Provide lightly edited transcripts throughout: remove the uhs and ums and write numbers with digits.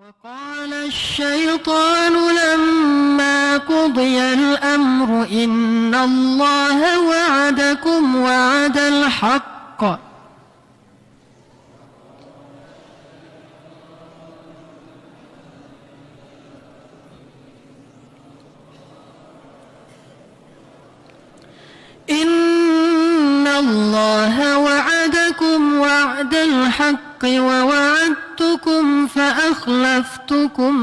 وقال الشيطان لما قضي الأمر إن الله وعدكم وعد الحق إن الله وعدكم وعد الحق ووعدتكم فأخلفتكم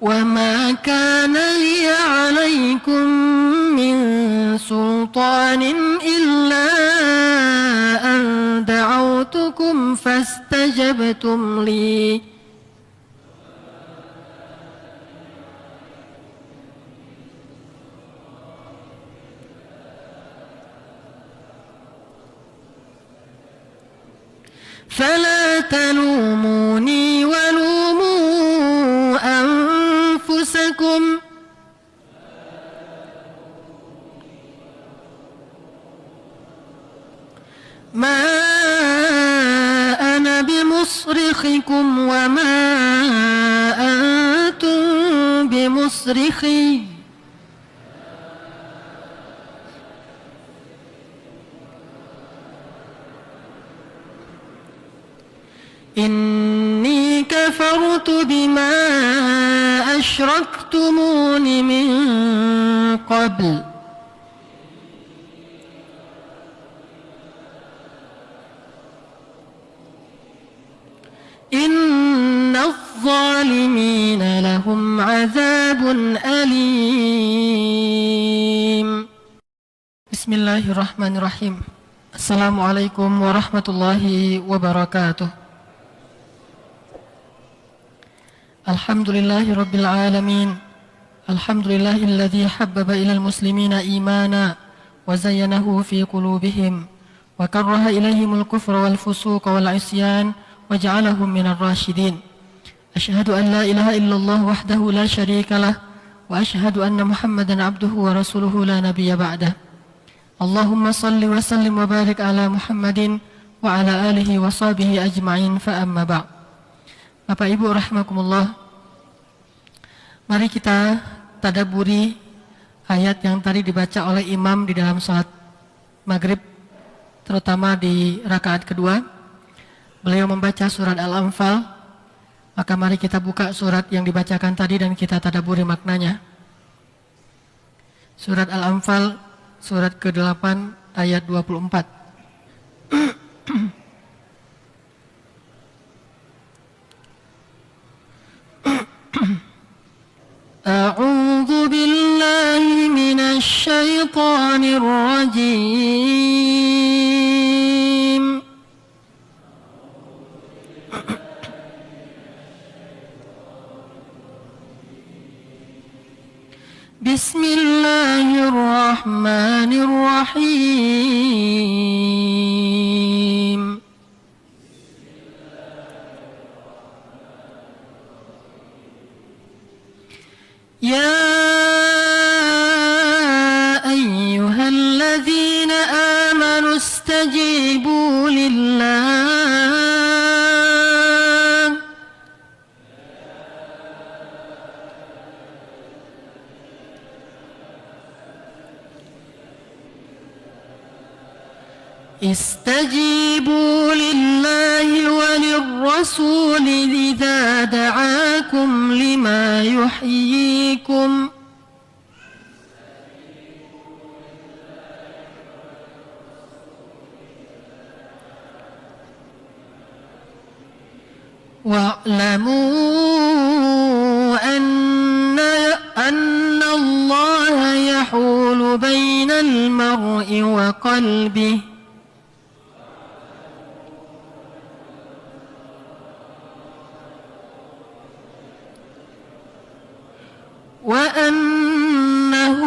وما كان لي عليكم من سلطان إلا أن دعوتكم فاستجبتم لي فلا تلوموني ولوموا أنفسكم ما أنا بمصرخكم وما أنتم بمصرخي إني كفرت بما أشركتمون من قبل إن الظالمين لهم عذاب أليم. بسم الله الرحمن الرحيم. السلام عليكم ورحمة الله وبركاته. Alhamdulillahi Rabbil Alamin. Alhamdulillahilladzi habbaba ilal muslimina imana wa zayyanahu fi qulubihim wa karraha ilaihimul kufra wal fusuqa wal isyan wa ja'alahum minar rasyidin. Asyhadu an la ilaha illallah wahdahu la syarika lah wa asyhadu anna Muhammadan abduhu wa rasuluhu la nabiyya ba'dah. Allahumma salli wa sallim wa barik ala Muhammadin wa ala alihi wa sahbihi ajma'in fa amma ba'd. Bapak Ibu rahimakumullah, mari kita tadabburi ayat yang tadi dibaca oleh imam di dalam salat maghrib, terutama di rakaat kedua. Beliau membaca surat Al-Anfal, maka mari kita buka surat yang dibacakan tadi dan kita tadabburi maknanya. Surat Al-Anfal, surat ke-8 ayat 24. أعوذ بالله من الشيطان الرجيم. بسم الله الرحمن الرحيم. يا أيها الذين آمنوا استجيبوا لله استجيبوا لله وللرسول إذا دعاكم لما يحييكم واعلموا أن الله يحول بين المرء وقلبه وأنه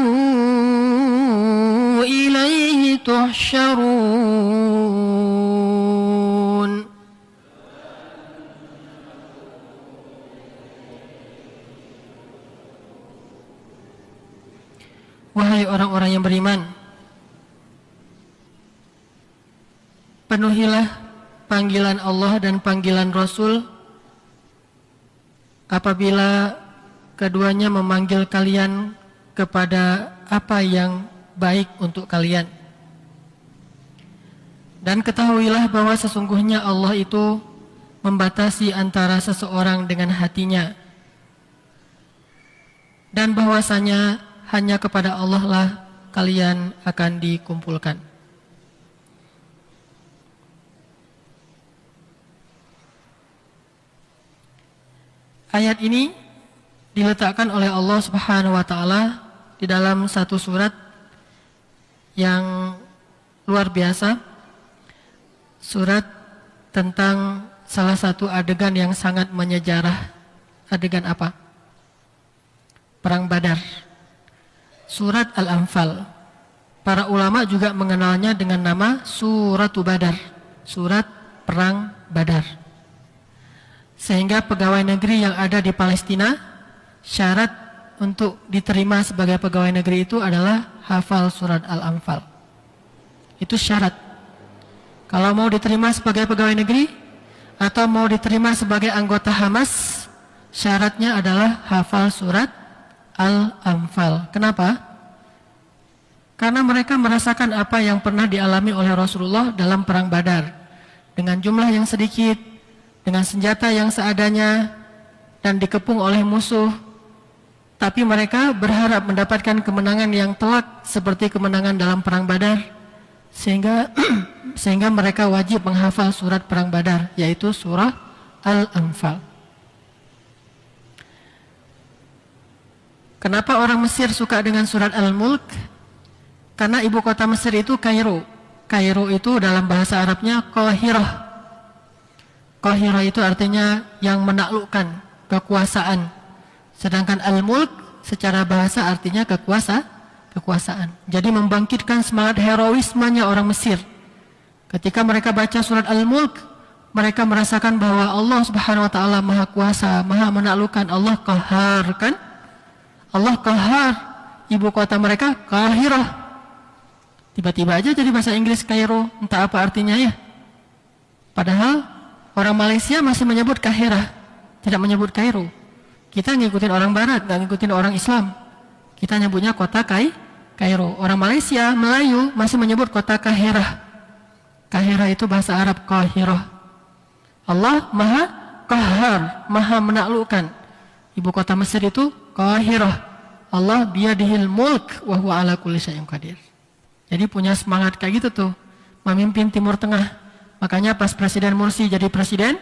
إليه تحشرون. Wahai orang-orang yang beriman, penuhilah panggilan Allah dan panggilan Rasul apabila keduanya memanggil kalian kepada apa yang baik untuk kalian. Dan ketahuilah bahwa sesungguhnya Allah itu membatasi antara seseorang dengan hatinya, dan bahwasanya hanya kepada Allah lah kalian akan dikumpulkan. Ayat ini diletakkan oleh Allah Subhanahu wa taala di dalam satu surat yang luar biasa, surat tentang salah satu adegan yang sangat menyejarah. Adegan apa? Perang Badar. Surat Al-Anfal. Para ulama juga mengenalnya dengan nama Suratu Badar, surat Perang Badar. Sehingga pegawai negeri yang ada di Palestina, syarat untuk diterima sebagai pegawai negeri itu adalah hafal surat Al-Anfal. Itu syarat. Kalau mau diterima sebagai pegawai negeri atau mau diterima sebagai anggota Hamas, syaratnya adalah hafal surat Al-Anfal. Kenapa? Karena mereka merasakan apa yang pernah dialami oleh Rasulullah dalam perang Badar. Dengan jumlah yang sedikit, dengan senjata yang seadanya, dan dikepung oleh musuh. Tapi mereka berharap mendapatkan kemenangan yang telak seperti kemenangan dalam perang Badar. Sehingga mereka wajib menghafal surat perang Badar, yaitu surah Al-Anfal. Kenapa orang Mesir suka dengan surat Al-Mulk? Karena ibu kota Mesir itu Kairo. Kairo itu dalam bahasa Arabnya Qahirah. Qahirah itu artinya yang menaklukkan, kekuasaan. Sedangkan Al-Mulk secara bahasa artinya kekuasaan. Jadi membangkitkan semangat heroismenya orang Mesir. Ketika mereka baca surat Al-Mulk, mereka merasakan bahwa Allah Subhanahu wa taala Maha Kuasa, Maha Menaklukkan. Allah Qahar, kan? Allah Qahar. Ibu kota mereka Qahirah. Tiba-tiba aja jadi bahasa Inggris Kairo, entah apa artinya ya. Padahal orang Malaysia masih menyebut Kahirah, tidak menyebut Kairo. Kita ngikutin orang Barat, nggak ngikutin orang Islam. Kita nyebutnya kota Kairo. Orang Malaysia, Melayu masih menyebut kota Kahirah. Kahirah itu bahasa Arab Qahirah. Allah Maha Qahar, Maha Menaklukkan. Ibu kota Mesir itu Qahirah. Allah biyadihil mulk wa huwa ala kulli syai'in qadir. Jadi punya semangat kayak gitu tuh, memimpin Timur Tengah. Makanya pas Presiden Mursi jadi presiden,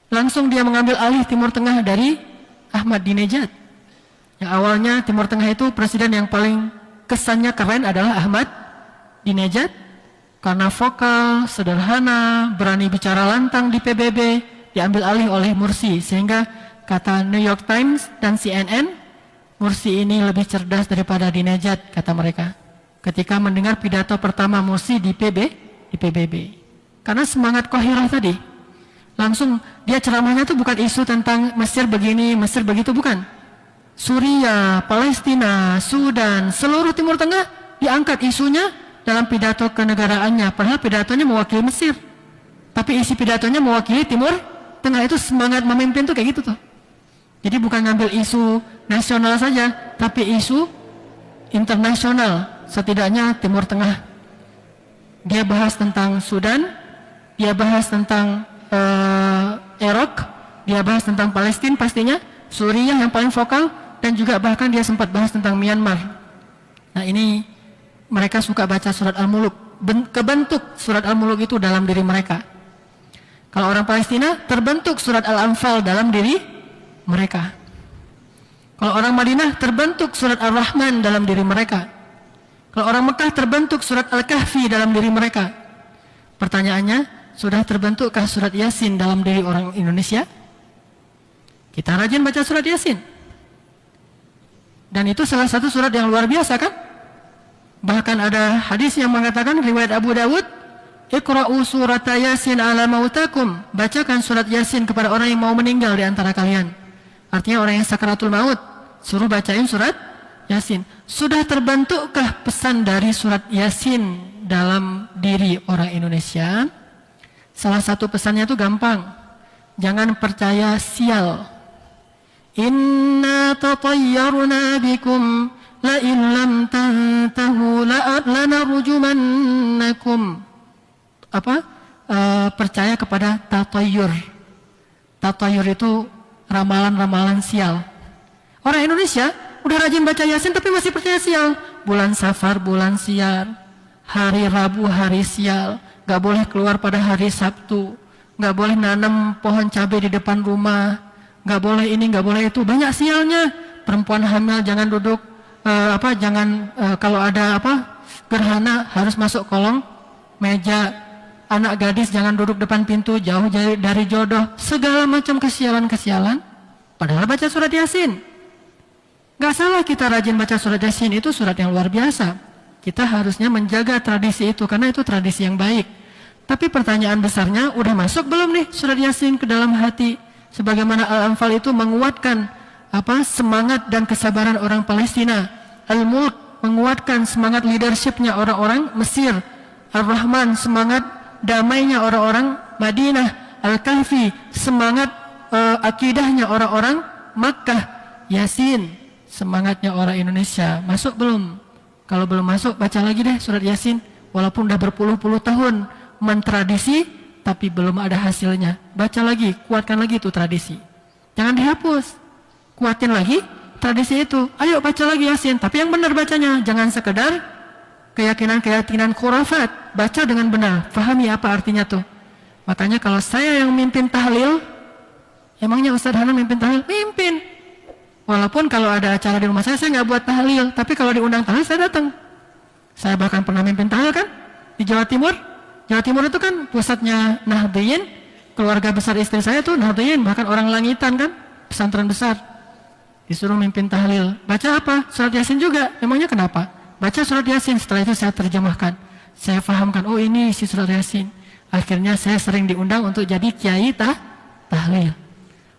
langsung dia mengambil alih Timur Tengah dari Ahmadinejad. Yang awalnya Timur Tengah itu presiden yang paling kesannya keren adalah Ahmadinejad, karena vokal, sederhana, berani bicara lantang di PBB, diambil alih oleh Mursi. Sehingga kata New York Times dan CNN, Mursi ini lebih cerdas daripada Dinejad, kata mereka. Ketika mendengar pidato pertama Mursi di PBB. Karena semangat Qahirah tadi. Langsung dia ceramahnya tuh bukan isu tentang Mesir begini, Mesir begitu, bukan. Suriah, Palestina, Sudan, seluruh Timur Tengah diangkat isunya dalam pidato kenegaraannya. Padahal pidatonya mewakili Mesir, tapi isi pidatonya mewakili Timur Tengah. Itu semangat memimpin tuh kayak gitu tuh. Jadi bukan ngambil isu nasional saja, tapi isu internasional. Setidaknya Timur Tengah. Dia bahas tentang Sudan, dia bahas tentang Irak, dia bahas tentang Palestina pastinya, Suriah yang paling vokal, dan juga bahkan dia sempat bahas tentang Myanmar. Nah ini mereka suka baca surat Al-Muluk. Kebentuk surat Al-Muluk itu dalam diri mereka. Kalau orang Palestina, terbentuk surat Al-Anfal dalam diri mereka. Kalau orang Madinah, terbentuk surat Ar-Rahman dalam diri mereka. Kalau orang Mekah, terbentuk surat Al-Kahfi dalam diri mereka. Pertanyaannya, sudah terbentukkah surat Yasin dalam diri orang Indonesia? Kita rajin baca surat Yasin. Dan itu salah satu surat yang luar biasa, kan? Bahkan ada hadis yang mengatakan, riwayat Abu Dawud, Iqra'u surat Yasin ala mautakum. Bacakan surat Yasin kepada orang yang mau meninggal di antara kalian. Artinya orang yang sakaratul maut, suruh bacain surat Yasin. Sudah terbentukkah pesan dari surat Yasin dalam diri orang Indonesia. Salah satu pesannya itu gampang. Jangan percaya sial. Inna tatayyarna bikum la in lam tantahu lanarjumannakum. Percaya kepada tatayyur. Tatayyur itu ramalan-ramalan sial. Orang Indonesia udah rajin baca Yasin tapi masih percaya sial. Bulan Safar bulan sial, hari Rabu hari sial, gak boleh keluar pada hari Sabtu, gak boleh nanam pohon cabai di depan rumah, gak boleh ini gak boleh itu, banyak sialnya. Perempuan hamil jangan duduk kalau ada gerhana harus masuk kolong meja. Anak gadis jangan duduk depan pintu, jauh dari jodoh. Segala macam kesialan-kesialan. Padahal baca surat Yasin. Gak salah kita rajin baca surat Yasin, itu surat yang luar biasa. Kita harusnya menjaga tradisi itu, karena itu tradisi yang baik. Tapi pertanyaan besarnya, udah masuk belum nih surat Yasin ke dalam hati? Sebagaimana Al-Anfal itu menguatkan semangat dan kesabaran orang Palestina. Al-Mulk menguatkan semangat leadershipnya orang-orang Mesir. Ar-Rahman semangat damainya orang-orang Madinah. Al-Kahfi semangat akidahnya orang-orang Makkah. Yasin semangatnya orang Indonesia. Masuk belum? Kalau belum masuk, baca lagi deh surat Yasin. Walaupun udah berpuluh-puluh tahun mentradisi, tapi belum ada hasilnya. Baca lagi, kuatkan lagi itu tradisi. Jangan dihapus. Kuatin lagi tradisi itu. Ayo baca lagi Yasin, tapi yang benar bacanya. Jangan sekedar keyakinan-keyakinan khurafat. Baca dengan benar, pahami apa artinya tuh. Makanya kalau saya yang mimpin tahlil, emangnya Ustadz Hanan mimpin tahlil? Mimpin. Walaupun kalau ada acara di rumah saya nggak buat tahlil, tapi kalau diundang tahlil saya datang. Saya bahkan pernah mimpin tahlil kan di Jawa Timur. Jawa Timur itu kan pusatnya Nahdliyin, keluarga besar istri saya tuh Nahdliyin, bahkan orang Langitan kan, pesantren besar. Disuruh mimpin tahlil. Baca apa? Surat Yasin juga. Emangnya kenapa? Baca surat Yasin, setelah itu saya terjemahkan. Saya fahamkan, oh ini isi surat Yasin. Akhirnya saya sering diundang untuk jadi kiai tahlil.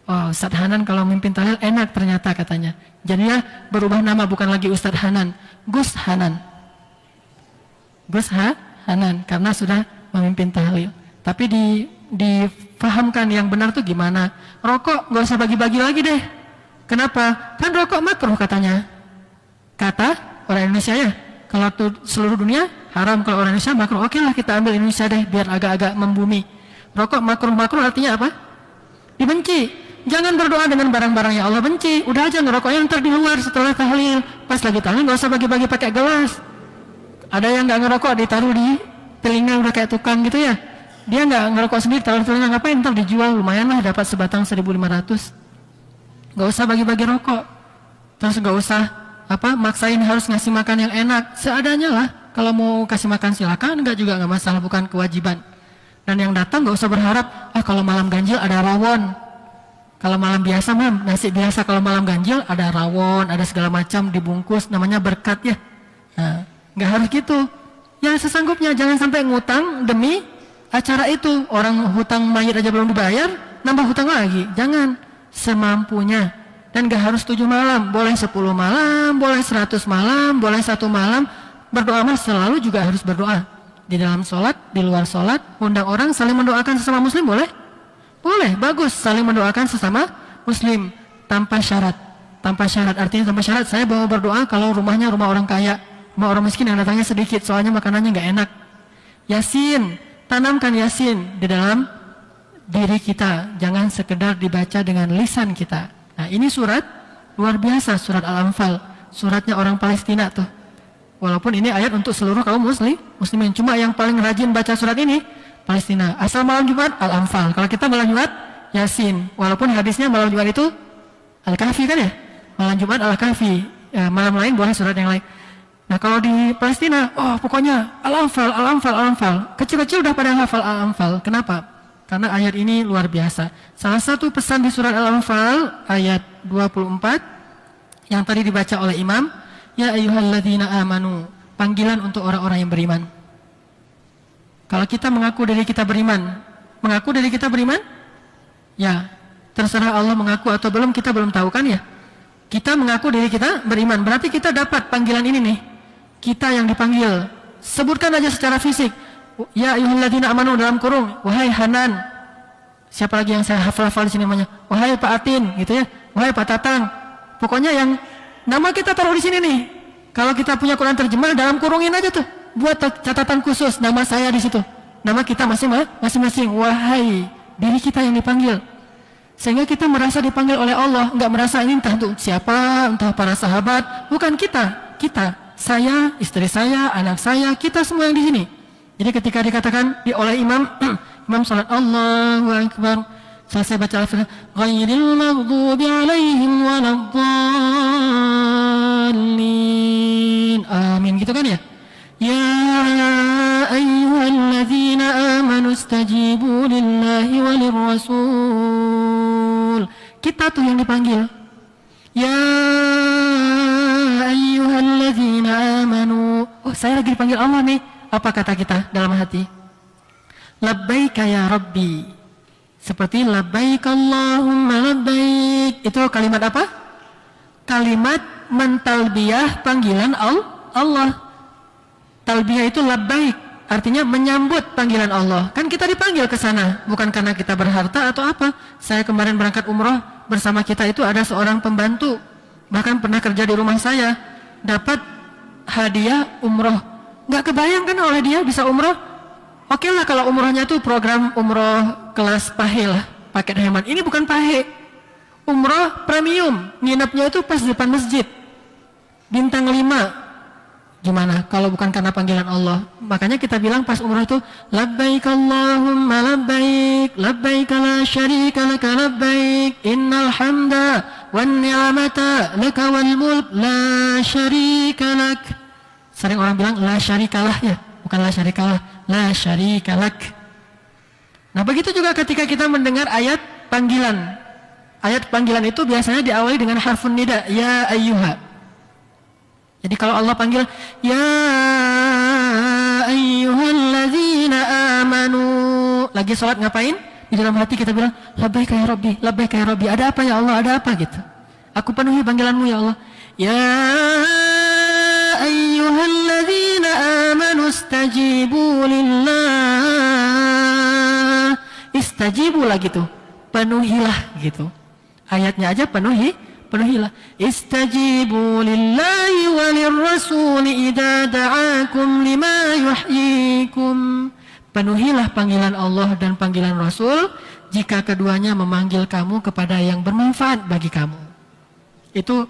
Oh, Ustadz Hanan kalau mimpin tahlil enak ternyata katanya. Jadinya berubah nama, bukan lagi Ustadz Hanan, Gus Hanan. Gus Hanan, karena sudah memimpin tahlil. Tapi difahamkan yang benar tuh gimana. Rokok gak usah bagi-bagi lagi deh. Kenapa? Kan rokok makruh katanya. Kata orang Indonesia ya. Kalau seluruh dunia haram, kalau orang Indonesia makruh. Oke lah kita ambil Indonesia deh biar agak-agak membumi. Rokok makruh artinya apa? Dibenci. Jangan berdoa dengan barang-barang yang Allah benci. Udah aja ngerokoknya ntar di luar setelah tahlil. Pas lagi tahlil gak usah bagi-bagi pakai gelas. Ada yang gak ngerokok ditaruh di telinga udah kayak tukang gitu ya. Dia gak ngerokok sendiri, taruh di telinga, ngapain? Ntar dijual lumayan lah, dapat sebatang 1.500. Gak usah bagi-bagi rokok. Terus gak usah maksain harus ngasih makan yang enak. Seadanya lah. Kalau mau kasih makan silakan, enggak juga gak masalah, bukan kewajiban. Dan yang datang gak usah berharap, kalau malam ganjil ada rawon. Kalau malam biasa nasi biasa, kalau malam ganjil ada rawon, ada segala macam dibungkus, namanya berkat ya. Nah, gak harus gitu. Ya sesanggupnya, jangan sampai ngutang demi acara itu. Orang hutang mayit aja belum dibayar, nambah hutang lagi. Jangan, semampunya. Dan gak harus 7 malam, boleh 10 malam, boleh 100 malam, boleh 1 malam. Berdoa mah selalu juga harus berdoa. Di dalam sholat, di luar sholat, undang orang saling mendoakan sesama muslim boleh? Boleh, bagus, saling mendoakan sesama muslim tanpa syarat. Tanpa syarat, artinya tanpa syarat saya mau berdoa kalau rumahnya rumah orang kaya, rumah orang miskin yang datangnya sedikit, soalnya makanannya gak enak. Yasin, tanamkan Yasin di dalam diri kita, jangan sekedar dibaca dengan lisan kita. Nah ini surat luar biasa, surat Al-Anfal, suratnya orang Palestina tuh. Walaupun ini ayat untuk seluruh kaum muslimin, cuma yang paling rajin baca surat ini Palestina. Asal malam Jumat Al-Anfal, kalau kita malam Jumat Yasin. Walaupun hadisnya malam Jumat itu Al-Kahfi kan ya, malam Jumat Al-Kahfi, malam lain boleh surat yang lain. Nah kalau di Palestina, pokoknya Al-Anfal, Al-Anfal, Al-Anfal. Kecil-kecil udah pada hafal Al-Anfal. Kenapa? Karena ayat ini luar biasa. Salah satu pesan di surat Al-Anfal ayat 24 yang tadi dibaca oleh imam, ya ayyuhalladzina amanu, panggilan untuk orang-orang yang beriman. Kalau kita mengaku diri kita beriman, ya terserah Allah mengaku atau belum, kita belum tahu kan ya. Kita mengaku diri kita beriman, berarti kita dapat panggilan ini nih. Kita yang dipanggil, Sebutkan aja secara fisik. Ya ayyuhalladzina amanu dalam kurung, wahai Hanan. Siapa lagi yang saya hafal di sini namanya? Wahai Pak Atin, gitu ya. Wahai Pak Tatang. Pokoknya yang nama kita taruh di sini nih. Kalau kita punya Quran terjemah, dalam kurungin aja tuh. Buat catatan khusus, nama saya di situ. Nama kita masing-masing. Wahai, diri kita yang dipanggil. Sehingga kita merasa dipanggil oleh Allah, nggak merasa ini entah untuk siapa, entah para sahabat. Bukan kita. Saya, istri saya, anak saya, kita semua yang di sini. Jadi ketika dikatakan oleh imam, imam salat Allahu Akbar, selesai baca al-Fatihah, ghairil maghdubi alaihim waladdallin. Amin, gitu kan ya? Ya ayyuhalladzina amanu istajibu lillahi walir rasul. Kita tuh yang dipanggil. Ya ayyuhalladzina amanu. Oh, saya lagi dipanggil Allah nih. Apa kata kita dalam hati? Labbaika ya Rabbi. Seperti labbaik Allahumma labbaik. Itu kalimat apa? Kalimat mentalbiyah panggilan Allah. Talbiyah itu labbaik, artinya menyambut panggilan Allah. Kan kita dipanggil ke sana, bukan karena kita berharta atau apa. Saya kemarin berangkat umroh, bersama kita itu ada seorang pembantu, bahkan pernah kerja di rumah saya, dapat hadiah umroh. Nggak kebayang kan oleh dia bisa umroh. Oke lah kalau umrohnya tuh program umroh kelas pahe lah, paket hemat. Ini bukan pahe, umroh premium, nginepnya itu pas depan masjid, bintang 5. Gimana kalau bukan karena panggilan Allah? Makanya kita bilang pas umroh itu labbaik Allahumma labbaik, labbaik la syarika laka labbaik, innal hamda wan ni'mata laka wal mulk la syarika lak. Sering orang bilang la syarikalah, ya, bukan la syarikalah, la syarikalak. Nah, begitu juga ketika kita mendengar ayat panggilan. Ayat panggilan itu biasanya diawali dengan harfun nida, ya ayyuha. Jadi kalau Allah panggil ya ayyuhalladzina amanu, lagi sholat ngapain? Di dalam hati kita bilang labbaika ya Rabbi, labbaika ya Rabbi. Ada apa ya Allah? Ada apa gitu? Aku penuhi panggilanmu ya Allah. Ya ayyuhalladzina amanu istajibu lillah. Istajibu lah gitu, penuhilah gitu. Ayatnya aja penuhilah. Istajibu lillahi walir rasuli idza da'akum lima yuhyikum. Penuhilah panggilan Allah dan panggilan Rasul jika keduanya memanggil kamu kepada yang bermanfaat bagi kamu. Itu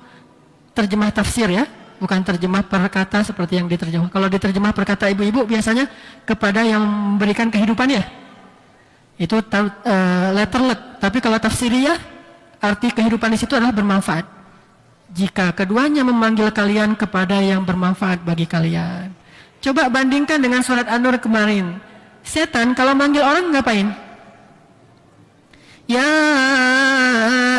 terjemah tafsir ya, bukan terjemah perkata seperti yang diterjemah. Kalau diterjemah perkata ibu-ibu biasanya kepada yang memberikan kehidupan ya. Itu letterlet. Tapi kalau tafsiriyah, arti kehidupan di situ adalah bermanfaat. Jika keduanya memanggil kalian kepada yang bermanfaat bagi kalian. Coba bandingkan dengan surat An-Nur kemarin. Setan kalau manggil orang ngapain? Ya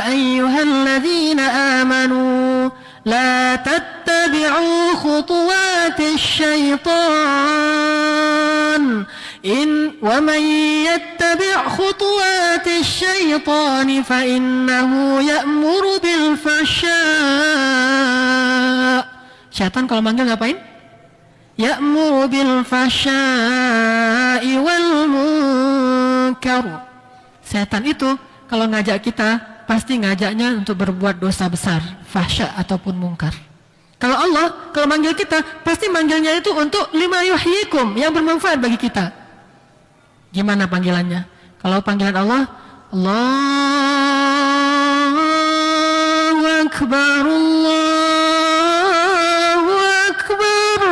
ayyuhalladzina amanu la tattabi'u khutuwatis syaitan. Wa man yattabi' khutuwatis syaitan fa innahu ya'muru bil fahsya'. Syaitan kalau manggil ngapain? Ya'muru bil fahsya'i wal munkar. Setan itu kalau ngajak kita pasti ngajaknya untuk berbuat dosa besar, fahsya ataupun mungkar. Kalau Allah kalau manggil kita pasti manggilnya itu untuk lima yuhyikum, yang bermanfaat bagi kita. Gimana panggilannya? Kalau panggilan Allah, Allahu Akbar, Allahu Akbar.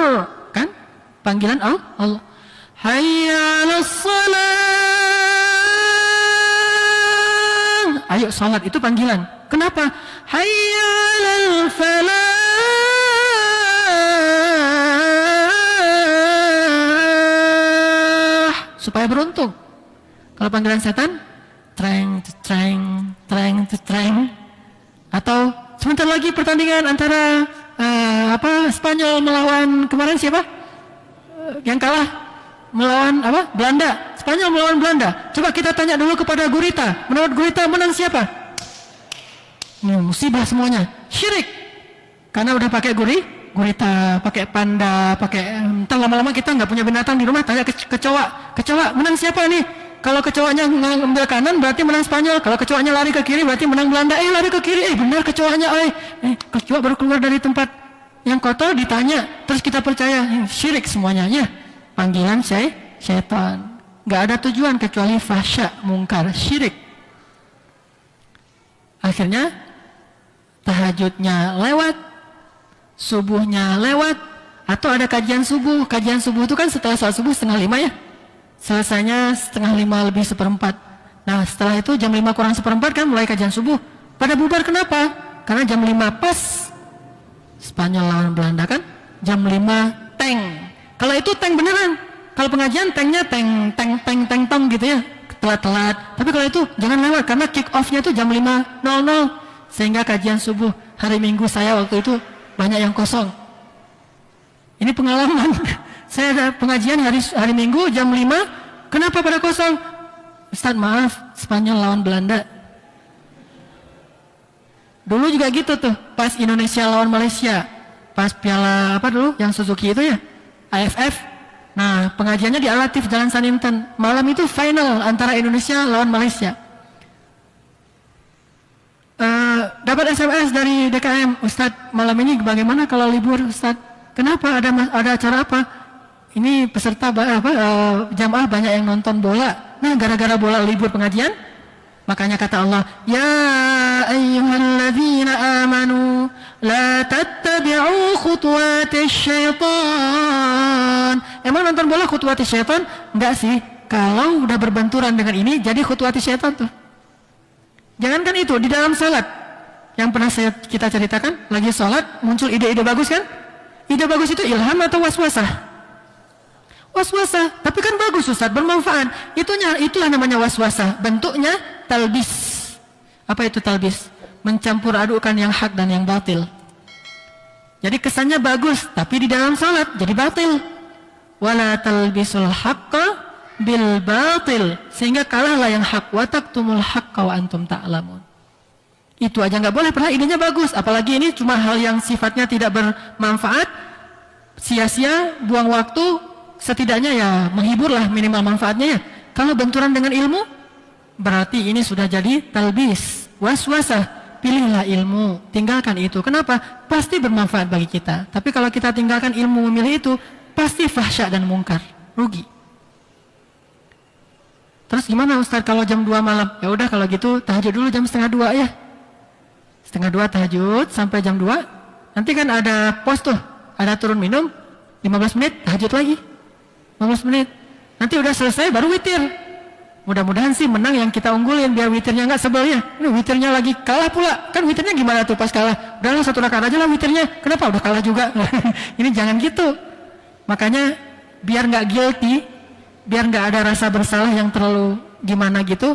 Kan? Panggilan Allah. Hayya 'alas shalah. Ayo salat, itu panggilan. Kenapa? Hayya 'alal falah. Supaya beruntung. Kalau panggilan setan, treng, treng, treng, treng. Atau sebentar lagi pertandingan antara Spanyol melawan kemarin siapa? Yang kalah melawan Belanda. Spanyol melawan Belanda. Coba kita tanya dulu kepada gurita. Menurut gurita menang siapa? Ini musibah semuanya. Syirik. Karena udah pakai gurita, pakai panda, pakai entar lama-lama kita nggak punya binatang di rumah, tanya kecoa, kecoa menang siapa nih? Kalau kecoanya ngambil kanan berarti menang Spanyol, kalau kecoanya lari ke kiri berarti menang Belanda. Lari ke kiri, benar kecoanya, kecoa baru keluar dari tempat yang kotor ditanya, terus kita percaya, syirik semuanya, ya panggilan syaitan. Nggak ada tujuan kecuali fahsya, mungkar, syirik. Akhirnya tahajudnya lewat, subuhnya lewat, atau ada kajian subuh. Kajian subuh itu kan setelah sholat subuh 4:30 ya, selesainya 4:30 lebih 1/4. Nah setelah itu jam 5 kurang 1/4 kan mulai kajian subuh. Pada bubar kenapa? Karena jam 5 pas Spanyol lawan Belanda kan, jam 5 tank. Kalau itu tank beneran. Kalau pengajian tanknya tank tong gitu ya, telat-telat. Tapi kalau itu jangan lewat karena kick off-nya itu jam 5:00. Sehingga kajian subuh hari Minggu saya waktu itu banyak yang kosong. Ini pengalaman. Saya ada pengajian hari Minggu jam 5. Kenapa pada kosong? Ustaz maaf, Spanyol lawan Belanda. Dulu juga gitu tuh, pas Indonesia lawan Malaysia, pas piala apa dulu yang Suzuki itu ya, AFF. Nah pengajiannya di Al-Latif Jalan Saninten. Malam itu final antara Indonesia lawan Malaysia. Dapat SMS dari DKM, Ustadz malam ini bagaimana kalau libur Ustadz? Kenapa, ada acara apa? Ini peserta jamaah banyak yang nonton bola. Nah gara-gara bola libur pengajian. Makanya kata Allah, ya ayyuhalladzina amanu la tattabi'u khutuwatis syaitan. Emang nonton bola khutuwatis syaitan? Enggak sih. Kalau udah berbenturan dengan ini jadi khutuwatis syaitan tuh. Jangankan itu, di dalam salat yang pernah kita ceritakan, lagi salat muncul ide-ide bagus kan? Ide bagus itu ilham atau waswasah? Waswasah, tapi kan bagus Ustaz, bermanfaat. Itulah namanya waswasah. Bentuknya talbis. Apa itu talbis? Mencampur adukan yang hak dan yang batil. Jadi kesannya bagus, tapi di dalam salat jadi batil. Wala talbisul haqqa bil batil, sehingga kalahlah yang hak. Wa taktumul haqqa wa antum ta'lamun. Itu aja nggak boleh, padahal idenya bagus. Apalagi ini cuma hal yang sifatnya tidak bermanfaat, sia-sia, buang waktu, setidaknya ya menghiburlah minimal manfaatnya ya. Kalau benturan dengan ilmu, berarti ini sudah jadi talbis, waswasah. Pilihlah ilmu, tinggalkan itu. Kenapa? Pasti bermanfaat bagi kita. Tapi kalau kita tinggalkan ilmu, memilih itu, pasti fahsya dan mungkar, rugi. Terus gimana Ustaz kalau jam 2 malam? Ya udah kalau gitu tahajud dulu jam 1:30 ya. 1:30 tahajud sampai jam 2. Nanti kan ada pos tuh, ada turun minum, 15 menit tahajud lagi. 15 menit. Nanti udah selesai baru witir. Mudah-mudahan sih menang yang kita unggulin biar witirnya nggak sebel ya. Ini witirnya lagi kalah pula. Kan witirnya gimana tuh pas kalah? Udahlah 1 rakaat aja lah witirnya. Kenapa udah kalah juga? Ini jangan gitu. Makanya biar nggak guilty, biar nggak ada rasa bersalah yang terlalu gimana gitu,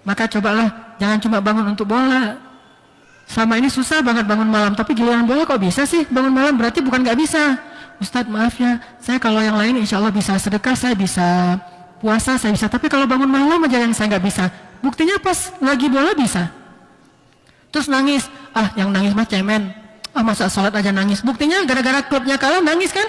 maka cobalah jangan cuma bangun untuk bola. Sama ini susah banget bangun malam, tapi giliran bola kok bisa sih bangun malam? Berarti bukan nggak bisa. Ustadz maaf ya, saya kalau yang lain insya Allah bisa sedekah, saya bisa puasa, saya bisa. Tapi kalau bangun malam aja yang saya nggak bisa. Buktinya pas lagi bola bisa. Terus nangis, yang nangis mah cemen. Masa sholat aja nangis. Buktinya gara-gara klubnya kalah nangis kan?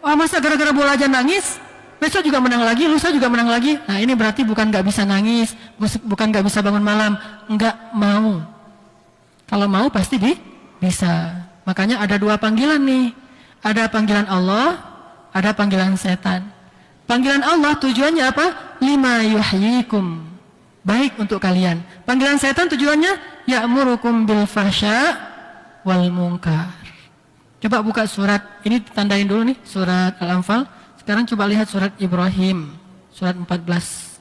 Masa gara-gara bola aja nangis? Besok juga menang lagi, lusa juga menang lagi. Nah ini berarti bukan nggak bisa nangis, bukan nggak bisa bangun malam, nggak mau. Kalau mau pasti bisa. Makanya ada 2 panggilan nih. Ada panggilan Allah, ada panggilan setan. Panggilan Allah tujuannya apa? Lima yuhyikum, baik untuk kalian. Panggilan setan tujuannya ya'murukum bil fahsya wal munkar. Coba buka surat, ini tandain dulu nih, surat Al-Anfal. Sekarang coba lihat surat Ibrahim, surat 14.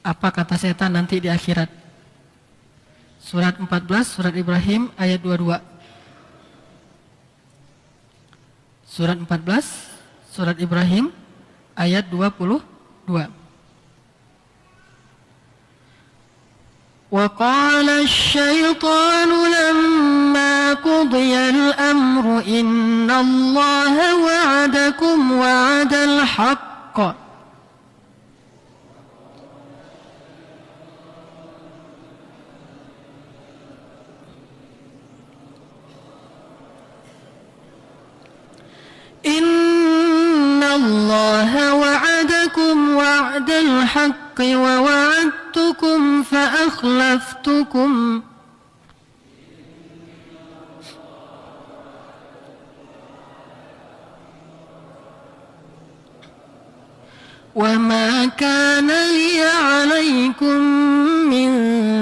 Apa kata setan nanti di akhirat? Surat 14, surat Ibrahim ayat 22. Surat 14, surat Ibrahim ayat 22. وقال الشيطان لما قضي الأمر إن الله وعدكم وعد الحق بالحق ووعدتكم فأخلفتكم وما كان لي عليكم من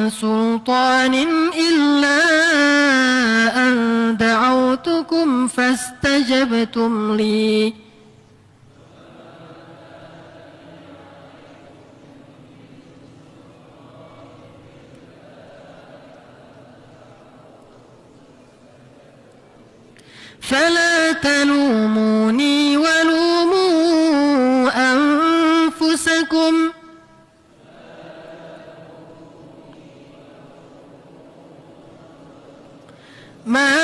سلطان إلا أن دعوتكم فاستجبتم لي فلا تلوموني ولوموا أنفسكم ما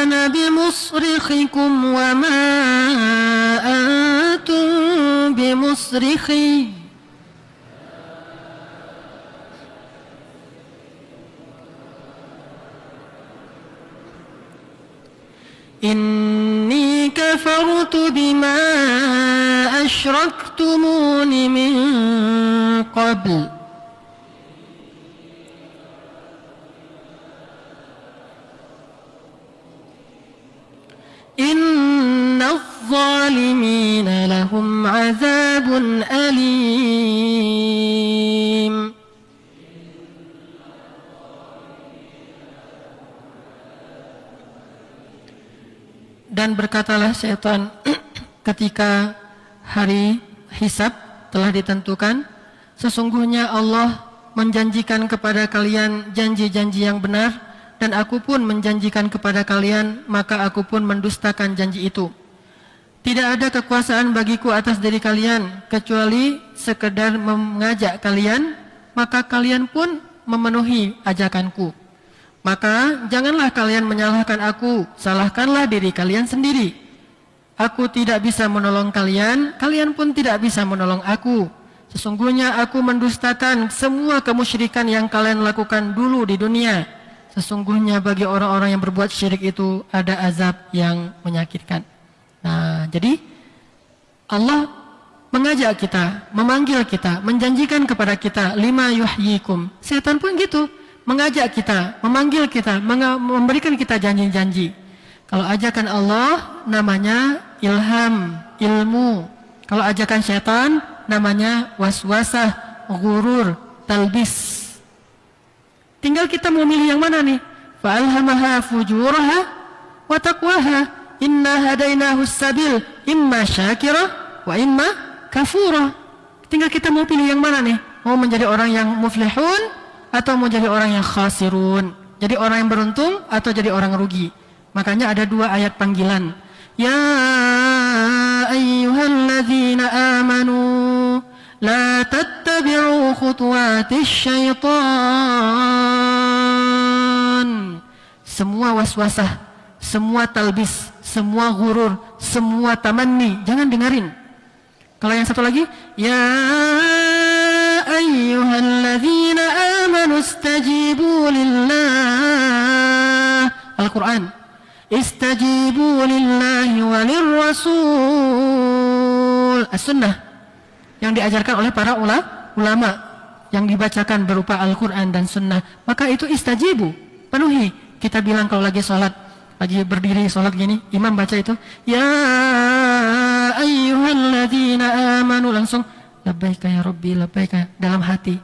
أنا بمصرخكم وما أنتم بمصرخي إني كفرت بما أشركتمون من قبل إن الظالمين لهم عذاب أليم. Dan berkatalah syaitan ketika hari hisab telah ditentukan, sesungguhnya Allah menjanjikan kepada kalian janji-janji yang benar, dan aku pun menjanjikan kepada kalian, maka aku pun mendustakan janji itu. Tidak ada kekuasaan bagiku atas diri kalian, kecuali sekedar mengajak kalian, maka kalian pun memenuhi ajakanku. Maka janganlah kalian menyalahkan aku, salahkanlah diri kalian sendiri. Aku tidak bisa menolong kalian, kalian pun tidak bisa menolong aku. Sesungguhnya aku mendustakan semua kemusyrikan yang kalian lakukan dulu di dunia. Sesungguhnya bagi orang-orang yang berbuat syirik itu ada azab yang menyakitkan. Nah, jadi Allah mengajak kita, memanggil kita, menjanjikan kepada kita, lima yuhyikum. Setan pun gitu, mengajak kita, memanggil kita, memberikan kita janji-janji. Kalau ajakan Allah namanya ilham, ilmu. Kalau ajakan syaitan namanya waswasah, ghurur, talbis. Tinggal kita mau milih yang mana nih? Fa'alhamaha fujuraha wa taqwaha. Inna hadainahu sabil, imma syakira wa imma kafura. Tinggal kita mau pilih yang mana nih? Mau menjadi orang yang muflihun atau mau jadi orang yang khasirun, jadi orang yang beruntung atau jadi orang rugi. Makanya ada dua ayat panggilan. Ya ayyuhalladzina amanu la tattabi'u khutuwatis syaitan. Semua waswasah, semua talbis, semua ghurur, semua tamanni, jangan dengerin. Kalau yang satu lagi, ya ayyuhalladzina amanu istajibu lillah. Al-Quran. Istajibu lillahi walir rasul. As-sunnah. Yang diajarkan oleh para ulama. Yang dibacakan berupa Al-Quran dan sunnah. Maka itu istajibu. Penuhi. Kita bilang kalau lagi sholat, lagi berdiri sholat gini, imam baca itu, ya ayyuhalladzina amanu, langsung labbaika ya Rabbi, labbaika dalam hati.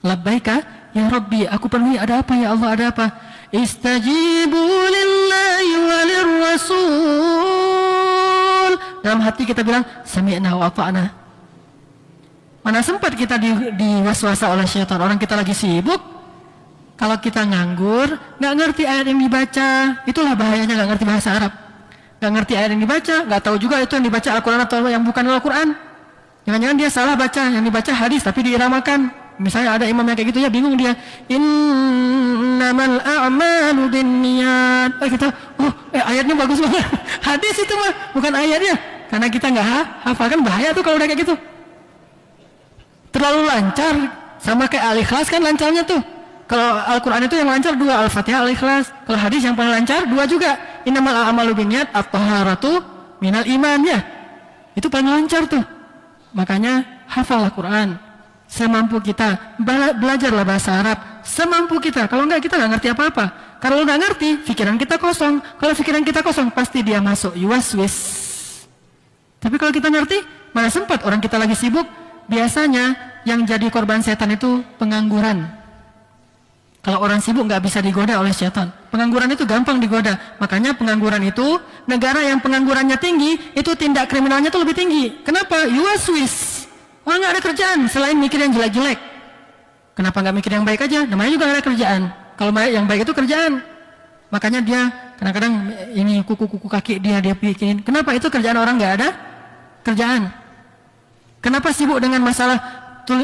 Labbaika ya Rabbi, aku penuhi, ada apa ya Allah, ada apa? Istajibu lillahi walir rasul. Dalam hati kita bilang sami'na wa ata'na. Mana sempat kita diwaswasa oleh syaitan, orang kita lagi sibuk. Kalau kita nganggur, nggak ngerti ayat yang dibaca, itulah bahayanya nggak ngerti bahasa Arab. Nggak ngerti ayat yang dibaca, nggak tahu juga itu yang dibaca Al-Quran atau yang bukan Al-Quran. Jangan-jangan dia salah baca, yang dibaca hadis tapi diiramakan. Misalnya ada imam yang kayak gitu, ya bingung dia. Innamal a'malu binniyat. Kita, ayatnya bagus banget. Hadis itu mah, bukan ayatnya. Karena kita nggak hafalkan, bahaya tuh kalau udah kayak gitu. Terlalu lancar, sama kayak Al-Ikhlas kan lancarnya tuh. Kalau Al-Quran itu yang lancar dua, Al-Fatihah, Al-Ikhlas. Kalau hadis yang paling lancar dua juga. Innamal a'malu binniyat, at-taharatu minal iman, ya. Itu paling lancar tuh. Makanya hafallah Quran semampu kita, belajarlah bahasa Arab semampu kita. Kalau enggak, kita nggak ngerti apa-apa. Kalau nggak ngerti, pikiran kita kosong. Kalau pikiran kita kosong, pasti dia masuk yuwaswis. Tapi kalau kita ngerti, mana sempat orang kita lagi sibuk. Biasanya yang jadi korban setan itu pengangguran. Kalau orang sibuk nggak bisa digoda oleh setan. Pengangguran itu gampang digoda. Makanya pengangguran itu, negara yang penganggurannya tinggi, itu tindak kriminalnya itu lebih tinggi. Kenapa? Yuwaswis. Orang nggak ada kerjaan selain mikir yang jelek-jelek. Kenapa nggak mikir yang baik aja? Namanya juga nggak ada kerjaan. Kalau yang baik itu kerjaan. Makanya dia kadang-kadang ini kuku-kuku kaki dia bikin. Kenapa? Itu kerjaan orang nggak ada kerjaan. Kenapa sibuk dengan masalah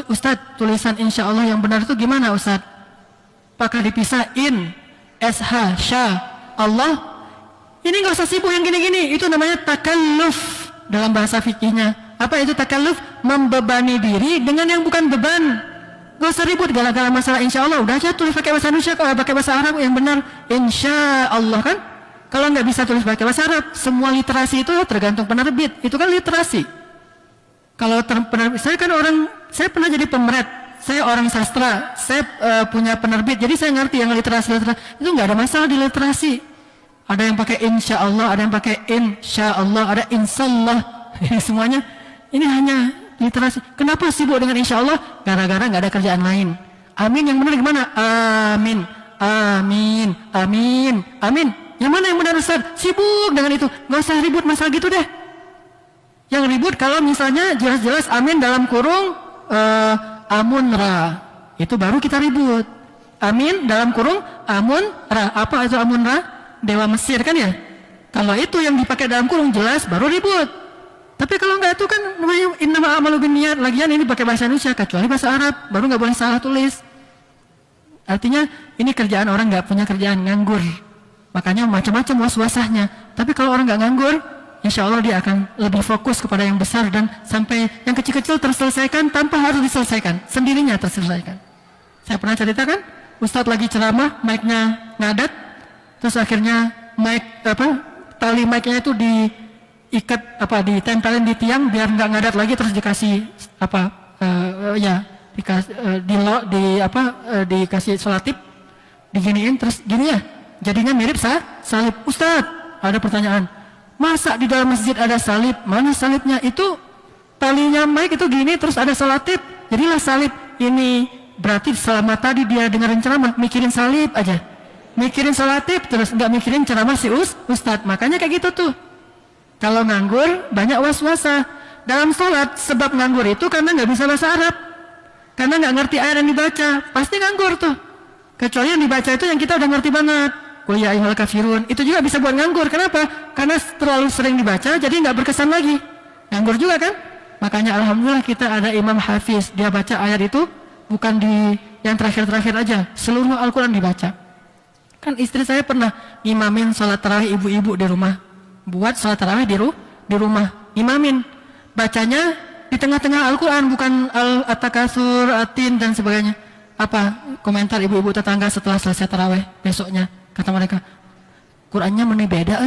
Ustadz, tulisan insya Allah yang benar itu gimana Ustadz? Apakah dipisah in, sh, sya, Allah? Ini nggak usah sibuk yang gini-gini. Itu namanya takalluf dalam bahasa fikihnya. Apa itu takalluf? Membebani diri dengan yang bukan beban. Gak usah ribut gara-gara masalah insya Allah. Udah aja tulis pakai bahasa Indonesia, kalau pakai bahasa Arab yang benar insya Allah kan. Kalau nggak bisa tulis pakai bahasa Arab, semua literasi itu tergantung penerbit. Itu kan literasi. Kalau penerbit, saya pernah jadi pemret. Saya orang sastra, saya punya penerbit. Jadi saya ngerti yang literasi itu nggak ada masalah di literasi. Ada yang pakai insya Allah, ada yang pakai insya Allah, ada insyaallah. Semuanya ini hanya literasi. Kenapa sibuk dengan insya Allah? Gara-gara nggak ada kerjaan lain. Amin yang benar gimana? Amin, amin, amin, amin. Yang mana yang benar Ustaz? Sibuk dengan itu. Nggak usah ribut masalah gitu deh. Yang ribut kalau misalnya jelas-jelas amin dalam kurung amun-ra. Itu baru kita ribut. Amin dalam kurung amun-ra. Apa itu amun-ra? Dewa Mesir kan ya? Kalau itu yang dipakai dalam kurung jelas baru ribut. Tapi kalau enggak itu kan namanya innama a'malu binniyat. Lagian ini pakai bahasa Indonesia kecuali bahasa Arab, baru enggak boleh salah tulis. Artinya ini kerjaan orang enggak punya kerjaan, nganggur. Makanya macam-macam was-wasahnya. Tapi kalau orang enggak nganggur, insya Allah dia akan lebih fokus kepada yang besar dan sampai yang kecil-kecil terselesaikan tanpa harus diselesaikan, sendirinya terselesaikan. Saya pernah ceritakan, Ustadz lagi ceramah, mic-nya ngadat, terus akhirnya tali mic-nya itu ditempelin di tiang biar nggak ngadat lagi, terus dikasih dikasih selatip, diginiin, terus gini ya, jadinya mirip salib. Ustadz, ada pertanyaan, masa di dalam masjid ada salib? Mana salibnya? Itu talinya mic itu gini, terus ada selatip, jadilah salib. Ini berarti selama tadi dia dengerin ceramah mikirin salib aja, mikirin selatip, terus nggak mikirin ceramah si Ustadz. Makanya kayak gitu tuh. Kalau nganggur, banyak was-wasa. Dalam sholat, sebab nganggur itu karena nggak bisa bahasa Arab. Karena nggak ngerti ayat yang dibaca. Pasti nganggur tuh. Kecuali yang dibaca itu yang kita udah ngerti banget. Qul ya ayyuhal kafirun. Itu juga bisa buat nganggur. Kenapa? Karena terlalu sering dibaca, jadi nggak berkesan lagi. Nganggur juga kan? Makanya Alhamdulillah kita ada Imam Hafiz. Dia baca ayat itu bukan di yang terakhir-terakhir aja. Seluruh Al-Quran dibaca. Kan istri saya pernah imamin sholat tarawih ibu-ibu di rumah. Buat sholat tarawih di rumah, imamin, bacanya di tengah-tengah Al-Quran, bukan At-Takasur, At-Tin dan sebagainya. Apa komentar ibu-ibu tetangga setelah selesai tarawih besoknya? Kata mereka, Qurannya mana beda,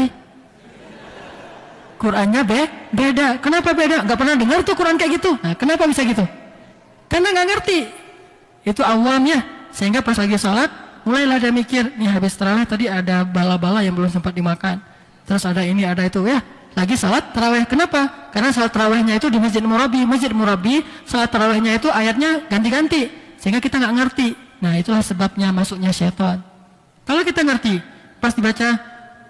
Qurannya beda. Kenapa beda? Gak pernah dengar tuh Quran kayak gitu. Nah, kenapa bisa gitu? Karena gak ngerti. Itu awamnya. Sehingga pas lagi sholat, mulailah dia mikir, nih habis tarawih tadi ada bala-bala yang belum sempat dimakan. Terus ada ini, ada itu, ya. Lagi salat tarawih. Kenapa? Karena salat tarawihnya itu di Masjid Murabi. Masjid Murabi, salat tarawihnya itu ayatnya ganti-ganti. Sehingga kita nggak ngerti. Nah, itulah sebabnya masuknya syaitan. Kalau kita ngerti, pas dibaca,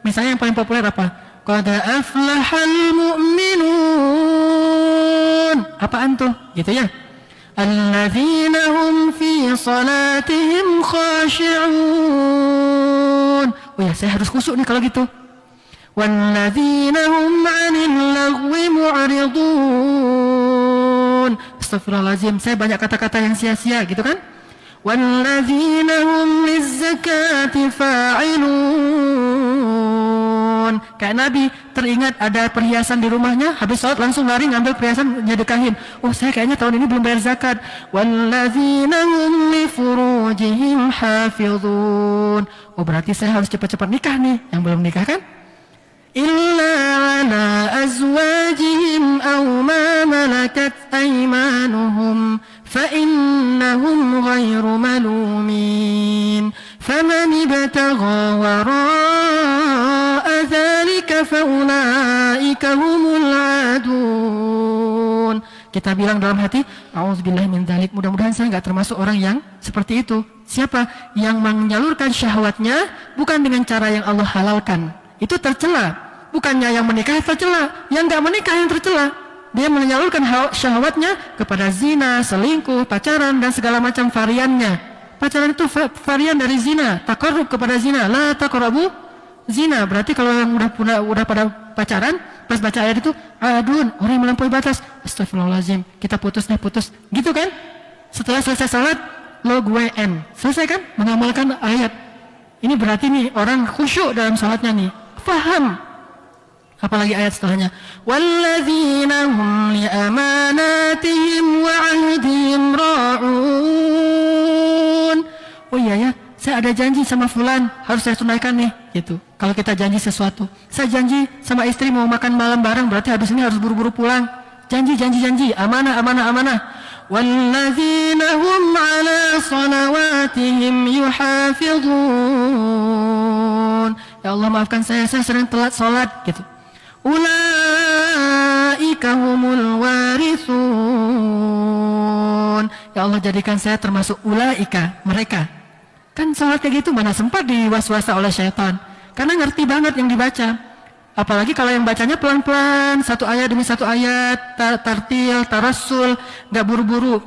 misalnya yang paling populer apa? Qad aflahal mu'minun. Apaan tuh? Gitu ya. Alladzina hum fi salatihim khashi'un. Oh ya, saya harus khusyuk nih kalau gitu. وَالَّذِينَ هُمْ عَنِ اللَّغْوِ مُعْرِضُونَ. Astagfirullahaladzim, saya banyak kata-kata yang sia-sia gitu kan. وَالَّذِينَ هُمْ لِلزَّكَاةِ فَاعِلُونَ. Kayak Nabi teringat ada perhiasan di rumahnya, habis sholat langsung lari ngambil perhiasan nyedekahin. Oh, saya kayaknya tahun ini belum bayar zakat. وَالَّذِينَ هُمْ لِفُرُوجِهِمْ حَافِظُونَ. Oh, berarti saya harus cepat-cepat nikah nih, yang belum nikah kan. إلا على أزواجهم أو ما ملكت أيمانهم فإنهم غير ملومين فمن ابتغى وراء ذلك فأولئك هم العادون. Kita bilang dalam hati, auzubillahi min dzalik, mudah-mudahan saya nggak termasuk orang yang seperti itu. Siapa yang menyalurkan syahwatnya bukan dengan cara yang Allah halalkan, itu tercela. Bukannya yang menikah tercela, yang nggak menikah yang tercela. Dia menyalurkan syahwatnya kepada zina, selingkuh, pacaran, dan segala macam variannya. Pacaran itu varian dari zina, takarrub kepada zina, la taqrabu zina. Berarti kalau yang udah pada pacaran, pas baca ayat itu, adun, orang yang melampaui batas, astagfirullahaladzim, kita putus. Gitu kan? Setelah selesai salat, lo gue N. Selesai kan? Mengamalkan ayat. Ini berarti nih, orang khusyuk dalam salatnya nih. Faham. Apalagi ayat setelahnya. Walladzina hum li amanatihim wa ahdihim ra'un. Oh iya ya, saya ada janji sama fulan, harus saya tunaikan nih, gitu. Kalau kita janji sesuatu, saya janji sama istri mau makan malam bareng, berarti habis ini harus buru-buru pulang. Janji, amanah. Walladzina hum ala salawatihim yuhafidhun. Ya Allah maafkan saya sering telat salat, gitu. Ulaika humul warithun. Ya Allah jadikan saya termasuk ulaika, mereka. Kan salat kayak gitu mana sempat diwaswasa oleh syaitan. Karena ngerti banget yang dibaca. Apalagi kalau yang bacanya pelan-pelan, satu ayat demi satu ayat, tartil, tarassul, nggak buru-buru.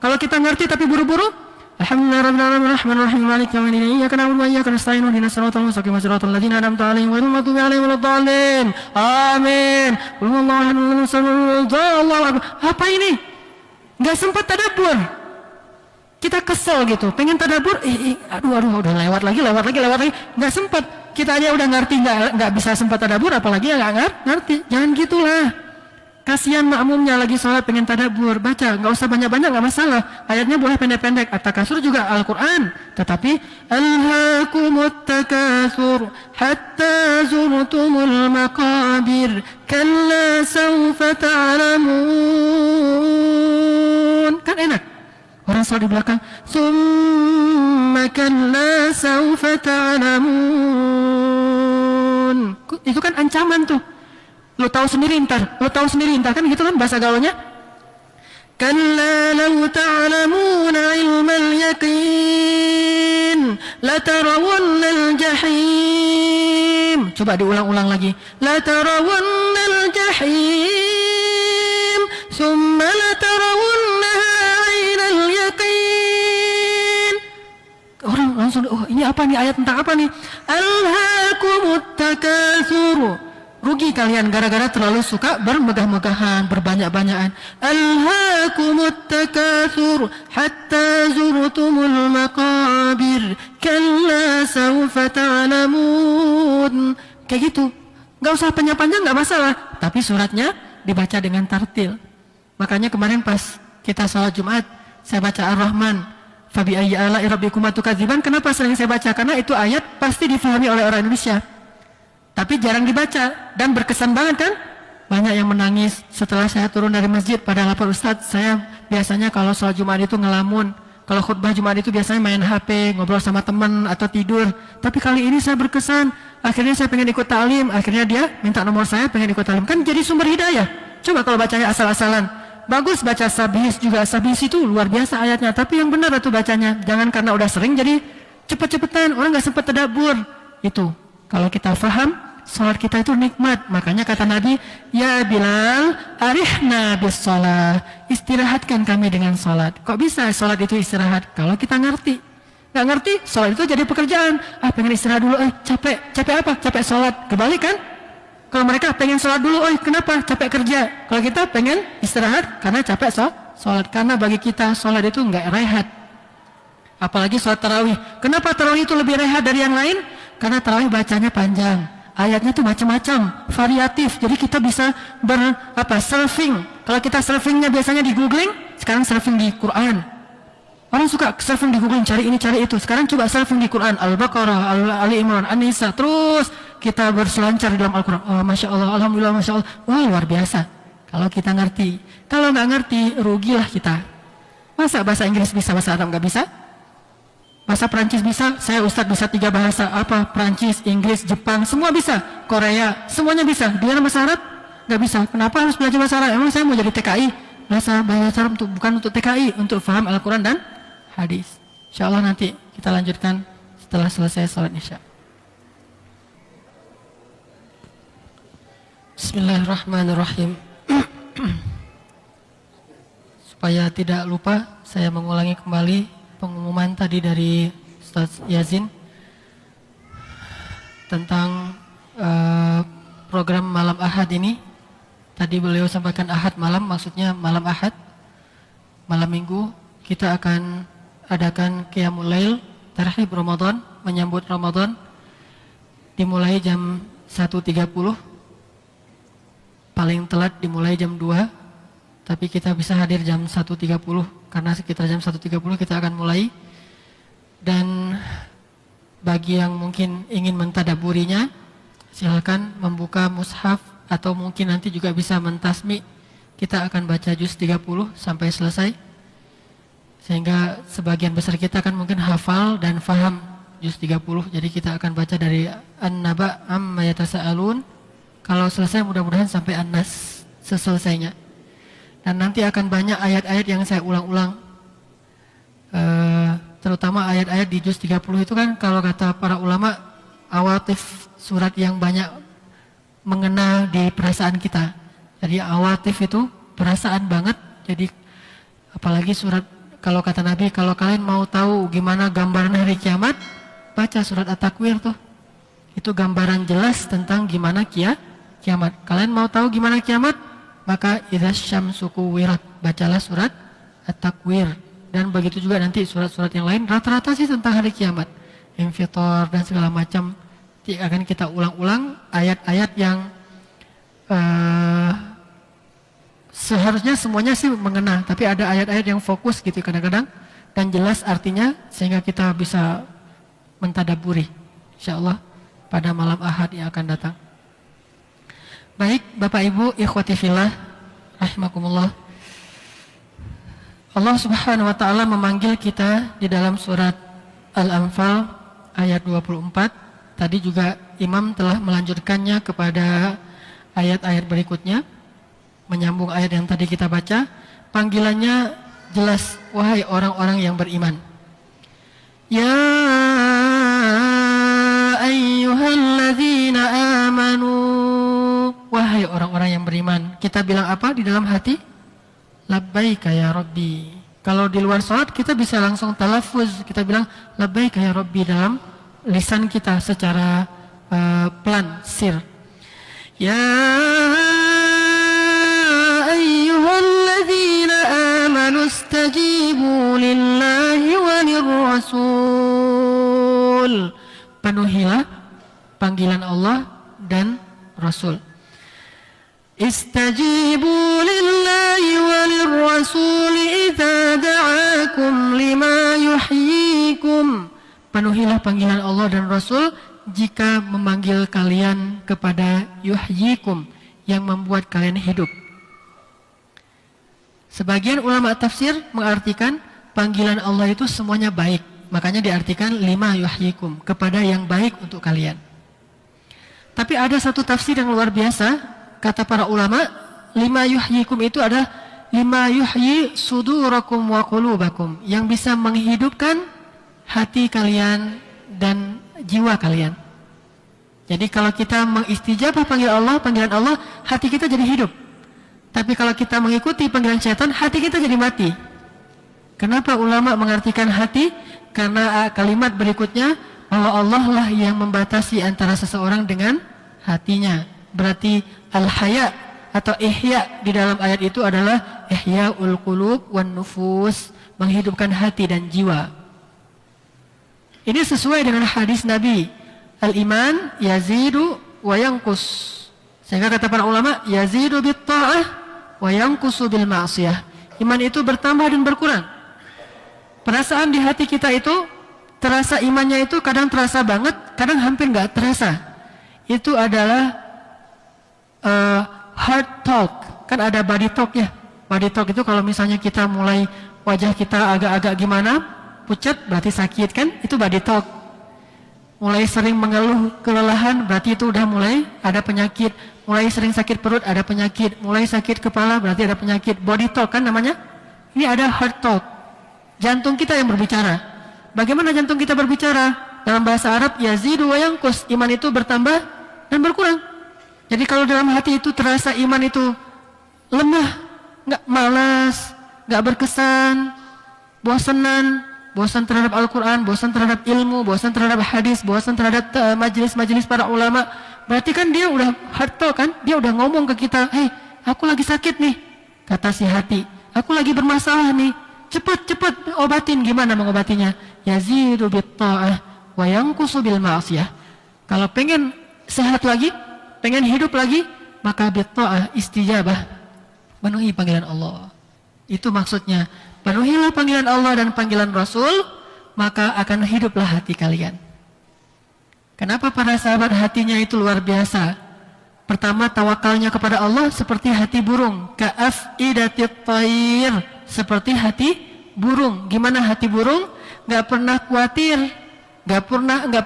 Kalau kita ngerti tapi buru-buru, Alhamdulillahirrahmanirrahim, maliki yaumiddin, iyyaka na'budu wa iyyaka nasta'in, ihdinas siratal mustaqim, siratal ladzina an'amta 'alaihim ghairil maghdubi 'alaihim waladdallin. Amin. Qul huwallahu ahad, Allahu akbar. Apa ini? Nggak sempat tadabbur. Kita kesel gitu, pengen tadabbur, aduh, udah lewat lagi, nggak sempat. Kita aja udah ngerti, nggak bisa sempat tadabbur, apalagi yang nggak ngerti. Jangan gitulah. Kasihan makmumnya lagi sholat pengen tadabbur, baca, nggak usah banyak-banyak, nggak masalah. Ayatnya boleh pendek-pendek. At-Takasur juga Al-Quran, tetapi Alhaakumut takasur hatta zurtumul maqabir kalla sawfa ta'lamun. Kan enak. Orang sholat di belakang, summa kalla sawfa ta'lamun. Itu kan ancaman tuh. Lo tahu sendiri ntar kan gitu kan bahasa gaulnya. Kalla law ta'lamuna ilmal yaqin latarawunnal jahim. Coba diulang-ulang lagi. Latarawunnal jahim summa latarawunnaha 'ainal yaqin. Orang langsung, oh ini apa nih, ayat tentang apa nih? Alhaakumut takasur. Rugi kalian gara-gara terlalu suka bermegah-megahan, berbanyak-banyakan. Alhaakumut takasur hatta zurtumul maqabir kalla sawfa ta'lamun. Kayak gitu. Gak usah panjang-panjang, gak masalah. Tapi suratnya dibaca dengan tartil. Makanya kemarin pas kita salat Jumat, saya baca Ar-Rahman. Fabi ayyi ala'i rabbikuma tukadziban. Kenapa sering saya baca? Karena itu ayat pasti difahami oleh orang Indonesia. Tapi jarang dibaca dan berkesan banget kan? Banyak yang menangis setelah saya turun dari masjid pada lapor Ustadz, saya biasanya kalau sholat Jumat itu ngelamun. Kalau khutbah Jumat itu biasanya main HP, ngobrol sama teman atau tidur. Tapi kali ini saya berkesan, akhirnya saya pengen ikut ta'lim, akhirnya dia minta nomor saya pengen ikut ta'lim. Kan jadi sumber hidayah. Coba kalau bacanya asal-asalan. Bagus baca sabihis juga, sabihis itu luar biasa ayatnya. Tapi yang benar itu bacanya. Jangan karena udah sering jadi cepet-cepetan, orang gak sempat tadabbur. Itu, kalau kita faham, salat kita itu nikmat. Makanya kata Nabi, ya Bilal, arihna bis salat. Istirahatkan kami dengan salat. Kok bisa salat itu istirahat? Kalau kita ngerti. Nggak ngerti, salat itu jadi pekerjaan. Pengen istirahat dulu, capek. Capek apa? Capek salat. Kebalik kan? Kalau mereka pengen salat dulu, kenapa? Capek kerja. Kalau kita pengen istirahat karena capek salat. Karena bagi kita salat itu nggak rehat. Apalagi salat tarawih. Kenapa tarawih itu lebih rehat dari yang lain? Karena tarawih bacanya panjang. Ayatnya tuh macam-macam, variatif. Jadi kita bisa surfing. Kalau kita surfingnya biasanya di googling, sekarang surfing di Quran. Orang suka surfing di googling, cari ini, cari itu. Sekarang coba surfing di Quran, Al-Baqarah, Ali Imran, An-Nisa, terus kita berselancar di dalam Al-Quran. Oh, Masya Allah, Alhamdulillah, Masya Allah. Wah, luar biasa. Kalau kita ngerti. Kalau nggak ngerti, rugilah kita. Masa bahasa Inggris bisa, bahasa Arab nggak bisa? Bahasa Perancis bisa? Saya Ustadz bisa 3 bahasa. Apa? Perancis, Inggris, Jepang, semua bisa. Korea, semuanya bisa. Dia bahasa Arab? Nggak bisa. Kenapa harus belajar bahasa Arab? Emang saya mau jadi TKI? Bahasa Arab bukan untuk TKI, untuk faham Al-Quran dan hadis. Insya Allah nanti kita lanjutkan setelah selesai salat Isya. Bismillahirrahmanirrahim. Supaya tidak lupa, saya mengulangi kembali pengumuman tadi dari Ustaz Yazin tentang program malam Ahad ini. Tadi beliau sampaikan Ahad malam, maksudnya malam Ahad. Malam Minggu kita akan adakan Qiyamul Lail Tarhib Ramadan, menyambut Ramadan, dimulai jam 1.30, paling telat dimulai jam 2, tapi kita bisa hadir jam 1.30 karena sekitar jam 1.30 kita akan mulai. Dan bagi yang mungkin ingin mentadaburinya, silakan membuka mushaf atau mungkin nanti juga bisa mentasmi. Kita akan baca juz 30 sampai selesai, sehingga sebagian besar kita kan mungkin hafal dan faham juz 30. Jadi kita akan baca dari An-Naba amma yatasaalun. Kalau selesai mudah-mudahan sampai An-Nas seselesainya. Dan nanti akan banyak ayat-ayat yang saya ulang-ulang, terutama ayat-ayat di juz 30 itu kan kalau kata para ulama awatif, surat yang banyak mengena di perasaan kita. Jadi awatif itu perasaan banget. Jadi apalagi surat, kalau kata Nabi, kalau kalian mau tahu gimana gambaran hari kiamat, baca surat At-Takwir tuh. Itu gambaran jelas tentang gimana kiamat. Kalian mau tahu gimana kiamat? Maka idza syamsu kuwirat, bacalah surat At-Takwir. Dan begitu juga nanti surat-surat yang lain rata-rata sih tentang hari kiamat, infitor dan segala macam. Akan kita ulang-ulang ayat-ayat yang seharusnya semuanya sih mengena, tapi ada ayat-ayat yang fokus gitu kadang-kadang dan jelas artinya sehingga kita bisa mentadaburi insyaallah pada malam Ahad yang akan datang. Baik, Bapak Ibu, ikhwati fillah rahimakumullah. Allah Subhanahu wa taala memanggil kita di dalam surat Al-Anfal ayat 24. Tadi juga Imam telah melanjutkannya kepada ayat-ayat berikutnya, menyambung ayat yang tadi kita baca. Panggilannya jelas, wahai orang-orang yang beriman. Ya ayyuhalladzina amanu, wahai orang-orang yang beriman. Kita bilang apa di dalam hati? Labbaika ya Rabbi. Kalau di luar salat kita bisa langsung talaffuz, kita bilang labbaika ya Rabbi dalam lisan kita secara pelan, sir. Ya ayyuhalladzina amanu istajibu lillahi walir rasul. Penuhilah panggilan Allah dan Rasul. Istajibu lillahi walir rasul idza da'akum lima yuhyikum. Penuhilah panggilan Allah dan Rasul jika memanggil kalian kepada yuhyikum, yang membuat kalian hidup. Sebagian ulama tafsir mengartikan panggilan Allah itu semuanya baik. Makanya diartikan lima yuhyikum, kepada yang baik untuk kalian. Tapi ada satu tafsir yang luar biasa, kata para ulama, lima yuhyikum itu adalah lima yuhyi sudurakum wa qulubakum, yang bisa menghidupkan hati kalian dan jiwa kalian. Jadi kalau kita mengistijabah panggilan Allah, hati kita jadi hidup. Tapi kalau kita mengikuti panggilan syaitan, hati kita jadi mati. Kenapa ulama mengartikan hati? Karena kalimat berikutnya, bahwa Allah lah yang membatasi antara seseorang dengan hatinya. Berarti al-haya atau ihya di dalam ayat itu adalah ihya'ul qulub wan nufus, menghidupkan hati dan jiwa. Ini sesuai dengan hadis Nabi, al-iman yazidu wa yanqus. Sehingga kata para ulama, yazidu bit ta'ah wa yanqusu bil ma'siyah. Iman itu bertambah dan berkurang. Perasaan di hati kita itu terasa, imannya itu kadang terasa banget, kadang hampir nggak terasa. itu adalah heart talk. Kan ada body talk ya. Body talk itu kalau misalnya kita mulai wajah kita agak-agak gimana, pucat berarti sakit kan, itu body talk. Mulai sering mengeluh kelelahan berarti itu udah mulai ada penyakit. Mulai sering sakit perut ada penyakit. Mulai sakit kepala berarti ada penyakit. Body talk kan namanya. Ini ada heart talk. Jantung kita yang berbicara. Bagaimana jantung kita berbicara? Dalam bahasa Arab yazidu wa yanqus. Iman itu bertambah dan berkurang. Jadi kalau dalam hati itu terasa iman itu lemah, nggak malas, nggak berkesan, bosan terhadap Al-Quran, bosan terhadap ilmu, bosan terhadap hadis, bosan terhadap majelis-majelis para ulama, berarti kan dia udah heart talk kan, dia udah ngomong ke kita, hei, aku lagi sakit nih, kata si hati, aku lagi bermasalah nih, cepat obatin. Gimana mengobatinya? Yazidu bitta'ah wa yanqusu bil ma'siyah. Kalau pengen sehat lagi, pengen hidup lagi, maka bitta'ah, istijabah, penuhi panggilan Allah. Itu maksudnya. Penuhilah panggilan Allah dan panggilan Rasul, maka akan hiduplah hati kalian. Kenapa para sahabat hatinya itu luar biasa? Pertama, tawakalnya kepada Allah seperti hati burung, ka'afidatit thair, seperti hati burung. Gimana hati burung? Gak pernah khawatir, gak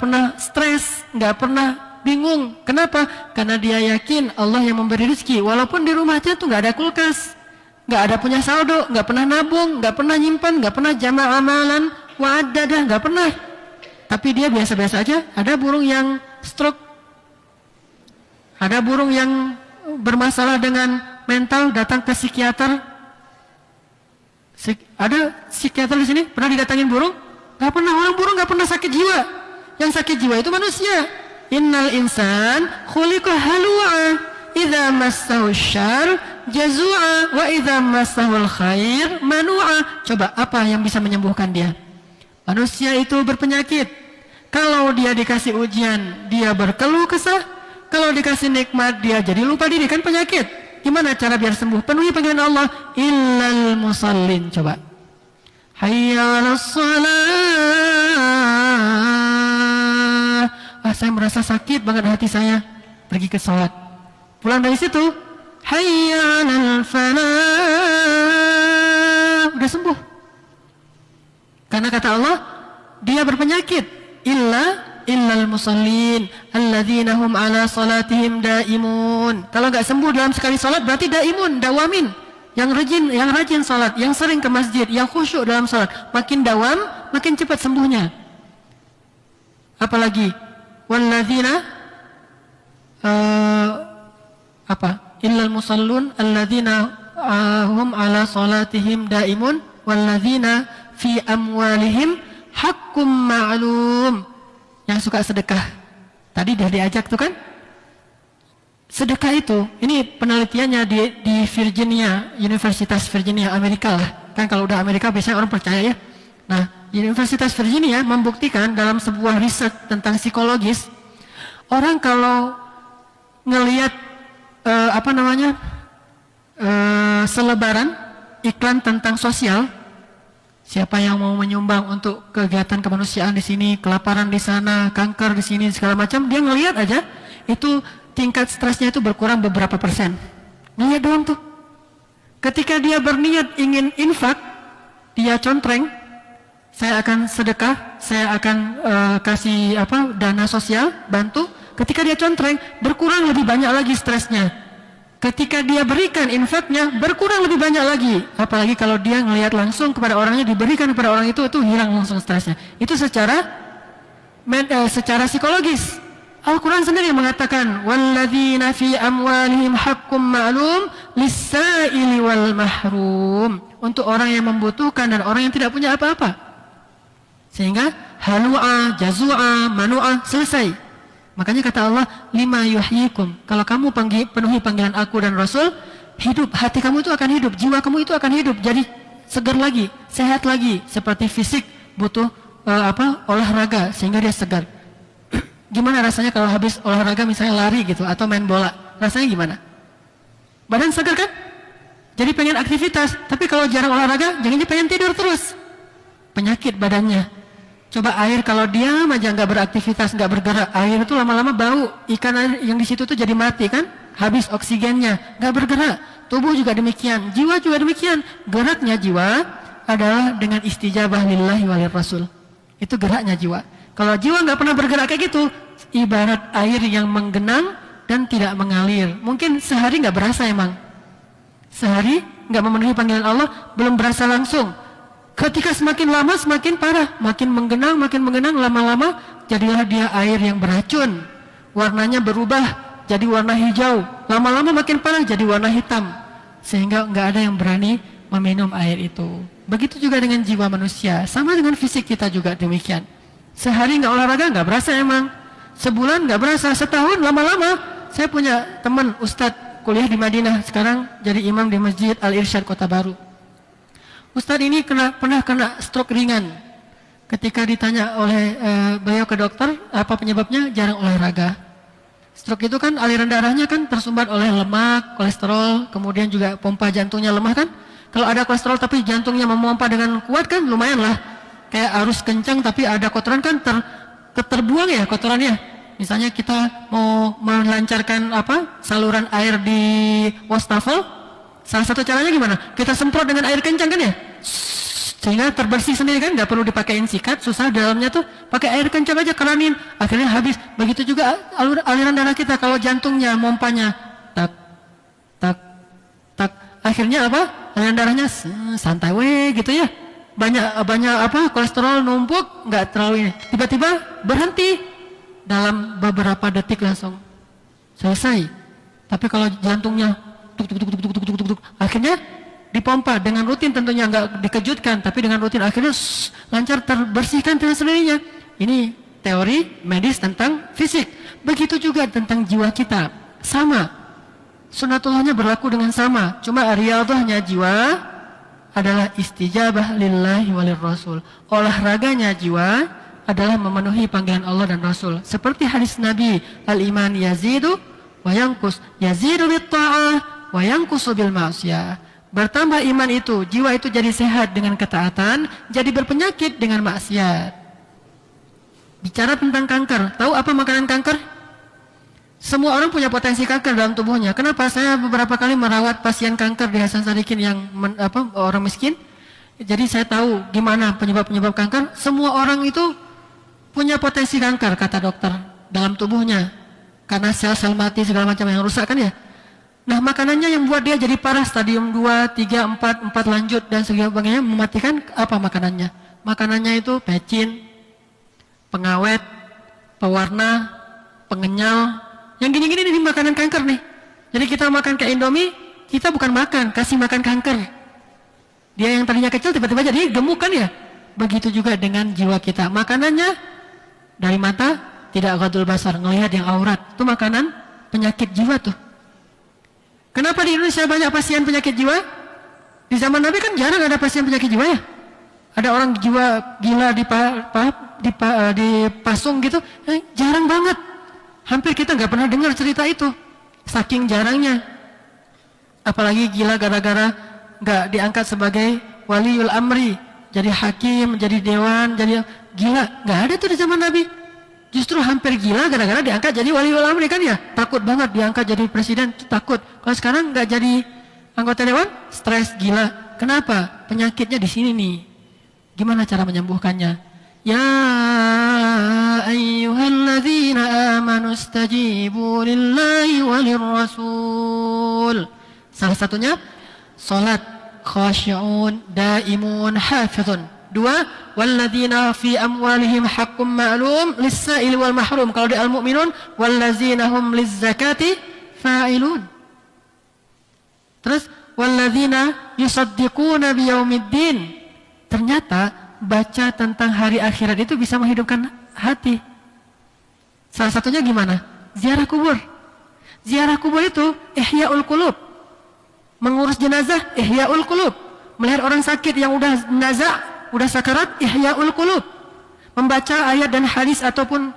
pernah stres, gak pernah bingung. Kenapa? Karena dia yakin Allah yang memberi rezeki. Walaupun di rumahnya tuh gak ada kulkas, nggak ada punya saldo, nggak pernah nabung, nggak pernah nyimpan, nggak pernah jama' amalan, wa'adadah, nggak pernah. Tapi dia biasa-biasa aja. Ada burung yang stroke, ada burung yang bermasalah dengan mental, datang ke psikiater. Ada psikiater di sini pernah didatangin burung? Nggak pernah. Orang burung nggak pernah sakit jiwa. Yang sakit jiwa itu manusia. Innal insan khuliqa halu'a. Idza massahu syarr jazua wa idza massahul khair manu'a. Coba apa yang bisa menyembuhkan dia? Manusia itu berpenyakit. Kalau dia dikasih ujian, dia berkeluh kesah. Kalau dikasih nikmat, dia jadi lupa diri, kan penyakit. Gimana cara biar sembuh? Penuhi panggilan Allah. Illal musallin. Coba. Hayya 'alas shalah. Saya merasa sakit banget hati saya. Pergi ke salat. Pulang dari situ, hayya 'alal falah, udah sembuh. Karena kata Allah, dia berpenyakit. Illal musallin alladzina hum 'ala salatihim daimun. Kalau enggak sembuh dalam sekali salat berarti daimun, dawamin. Yang rajin salat, yang sering ke masjid, yang khusyuk dalam salat, makin dawam, makin cepat sembuhnya. Apalagi walladzina illal musallun alladzina hum ala salatihim daimun walladzina fi amwalihim haqqum ma'lum. Yang suka sedekah. Tadi udah diajak tuh kan? Sedekah itu, ini penelitiannya di Virginia, Universitas Virginia, Amerika lah. Kan kalau udah Amerika biasanya orang percaya ya. Nah, Universitas Virginia membuktikan dalam sebuah riset tentang psikologis, orang kalau ngelihat selebaran iklan tentang sosial, siapa yang mau menyumbang untuk kegiatan kemanusiaan di sini, kelaparan di sana, kanker di sini, segala macam, dia ngelihat aja itu tingkat stresnya itu berkurang beberapa persen. Ngelihat doang tuh. Ketika dia berniat ingin infak, dia contreng, saya akan sedekah, saya akan kasih dana sosial, bantu. Ketika dia contreng, berkurang lebih banyak lagi stresnya. Ketika dia berikan infaknya, berkurang lebih banyak lagi. Apalagi kalau dia ngelihat langsung kepada orangnya, diberikan kepada orang itu hilang langsung stresnya. Itu secara psikologis. Al-Quran sendiri yang mengatakan, walladzina fi amwalihim haqqum ma'lum lis-sa'ili wal mahrum. Untuk orang yang membutuhkan dan orang yang tidak punya apa-apa. Sehingga halu'a, jazu'a, manu'a, selesai. Makanya kata Allah, lima yuhyikum. Kalau kamu penuhi panggilan aku dan Rasul, hidup, hati kamu itu akan hidup, jiwa kamu itu akan hidup, jadi segar lagi, sehat lagi. Seperti fisik butuh olahraga sehingga dia segar. Gimana rasanya kalau habis olahraga misalnya lari gitu atau main bola? Rasanya gimana? Badan segar kan? Jadi pengen aktivitas. Tapi kalau jarang olahraga, jangan pengen tidur terus. Penyakit badannya. Coba air kalau diam aja nggak beraktivitas, nggak bergerak, air itu lama-lama bau, ikan air yang di situ tuh jadi mati kan, habis oksigennya, nggak bergerak. Tubuh juga demikian, jiwa juga demikian. Geraknya jiwa adalah dengan istijabah lillahi walir rasul. Itu geraknya jiwa. Kalau jiwa nggak pernah bergerak kayak gitu, ibarat air yang menggenang dan tidak mengalir. Mungkin sehari nggak berasa emang, sehari nggak memenuhi panggilan Allah, belum berasa langsung. Ketika semakin lama semakin parah, makin menggenang, lama-lama jadilah dia air yang beracun. Warnanya berubah jadi warna hijau, lama-lama makin parah jadi warna hitam, sehingga nggak ada yang berani meminum air itu. Begitu juga dengan jiwa manusia, sama dengan fisik kita juga demikian. Sehari nggak olahraga nggak berasa emang, sebulan nggak berasa, setahun lama-lama. Saya punya teman Ustadz kuliah di Madinah, sekarang jadi imam di Masjid Al-Irsyad Kota Baru. Ustadz ini pernah kena stroke ringan. Ketika ditanya oleh beliau ke dokter apa penyebabnya, jarang olahraga. Stroke itu kan aliran darahnya kan tersumbat oleh lemak, kolesterol, kemudian juga pompa jantungnya lemah kan. Kalau ada kolesterol tapi jantungnya memompa dengan kuat kan lumayan lah. Kayak arus kencang tapi ada kotoran kan terbuang ya kotorannya. Misalnya kita mau melancarkan saluran air di wastafel, salah satu caranya gimana? Kita semprot dengan air kencang kan ya, sehingga terbersih sendiri kan, nggak perlu dipakein sikat, susah dalamnya tuh, pakai air kencang aja keranin, akhirnya habis. Begitu juga aliran darah kita, kalau jantungnya mompanya tak tak tak, akhirnya aliran darahnya santai gitu ya, banyak kolesterol numpuk, nggak terlalu ini, tiba-tiba berhenti dalam beberapa detik langsung selesai. Tapi kalau jantungnya tuk, akhirnya dipompa dengan rutin, tentunya nggak dikejutkan, tapi dengan rutin akhirnya lancar terbersihkan dengan sendirinya. Ini teori medis tentang fisik. Begitu juga tentang jiwa kita, sama. Sunatullahnya berlaku dengan sama. Cuma riyadhahnya jiwa adalah istijabah lillahi walir rasul. Olahraganya jiwa adalah memenuhi panggilan Allah dan Rasul. Seperti hadis Nabi, al-iman yazidu wa yanqus, yazidu bit ta'ah wa yanqusu bil ma'siyah. Bertambah iman itu, jiwa itu jadi sehat dengan ketaatan, jadi berpenyakit dengan maksiat. Bicara tentang kanker, tahu apa makanan kanker? Semua orang punya potensi kanker dalam tubuhnya. Kenapa? Saya beberapa kali merawat pasien kanker di Hasan Sadikin yang orang miskin. Jadi saya tahu gimana penyebab-penyebab kanker. Semua orang itu punya potensi kanker, kata dokter, dalam tubuhnya. Karena sel-sel mati segala macam yang rusak kan ya. Nah, makanannya yang buat dia jadi parah, stadium 2, 3, 4 lanjut dan sebagainya, mematikan, apa makanannya? Makanannya itu pecin, pengawet, pewarna, pengenyal. Yang gini-gini ini makanan kanker nih. Jadi kita makan kayak Indomie, kita bukan makan, kasih makan kanker. Dia yang tadinya kecil tiba-tiba jadi gemuk kan ya? Begitu juga dengan jiwa kita. Makanannya dari mata, tidak ghadul basar, ngelihat yang aurat. Itu makanan penyakit jiwa tuh. Kenapa di Indonesia banyak pasien penyakit jiwa? Di zaman Nabi kan jarang ada pasien penyakit jiwa ya. Ada orang jiwa gila dipasung gitu, jarang banget. Hampir kita nggak pernah dengar cerita itu, saking jarangnya. Apalagi gila gara-gara nggak diangkat sebagai waliul amri, jadi hakim, jadi dewan, jadi gila, nggak ada tuh di zaman Nabi. Justru hampir gila gara-gara diangkat jadi waliul amri kan ya, takut banget diangkat jadi presiden, takut. Kalau sekarang nggak jadi anggota dewan, stres, gila. Kenapa? Penyakitnya di sini nih. Gimana cara menyembuhkannya? Ya ayyuhalladzina amanu stajibu lillahi walir rasul. Salah satunya salat, khashi'un, daimun, hafizun. 2, walladzina fi amwalihim haqqum ma'lum lis-sa'il wal mahrum. Kalau di Al-Mu'minun, walladzina hum liz-zakati fa'ilun. Terus walladzina yusaddiquna biyaumiddin. Ternyata baca tentang hari akhirat itu bisa menghidupkan hati. Salah satunya gimana? Ziarah kubur. Ziarah kubur itu ihya'ul qulub. Mengurus jenazah ihya'ul qulub. Melihat orang sakit yang udah jenazah, udah sakarat, ihya'ul qulub. Membaca ayat dan hadis ataupun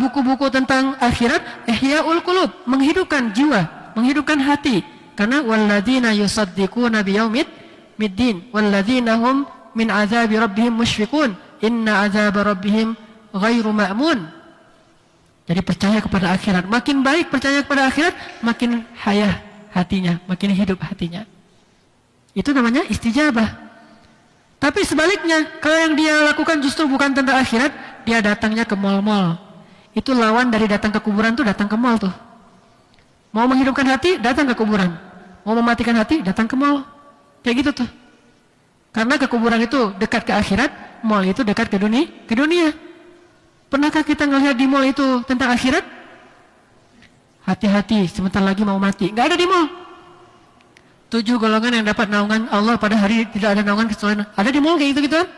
buku-buku tentang akhirat, ihya'ul qulub, menghidupkan jiwa, menghidupkan hati. Karena walladzina yusaddiquna biyaumiddin walladzina hum min azabi rabbihim musyfiqun. inna azab rabbihim ghairu ma'mun. Jadi percaya kepada akhirat. Makin baik percaya kepada akhirat, makin hayah hatinya, makin hidup hatinya. Itu namanya istijabah. Tapi sebaliknya, kalau yang dia lakukan justru bukan tentang akhirat, dia datangnya ke mal-mal. Itu lawan dari datang ke kuburan tuh datang ke mal tuh. Mau menghidupkan hati, datang ke kuburan. Mau mematikan hati, datang ke mal. Kayak gitu tuh. Karena ke kuburan itu dekat ke akhirat, mal itu dekat ke dunia. Pernahkah kita ngelihat di mal itu tentang akhirat? Hati-hati, sebentar lagi mau mati. Nggak ada di mal. 7 golongan yang dapat naungan Allah pada hari tidak ada naungan kecuali ada di mal kayak gitu-gitu kan?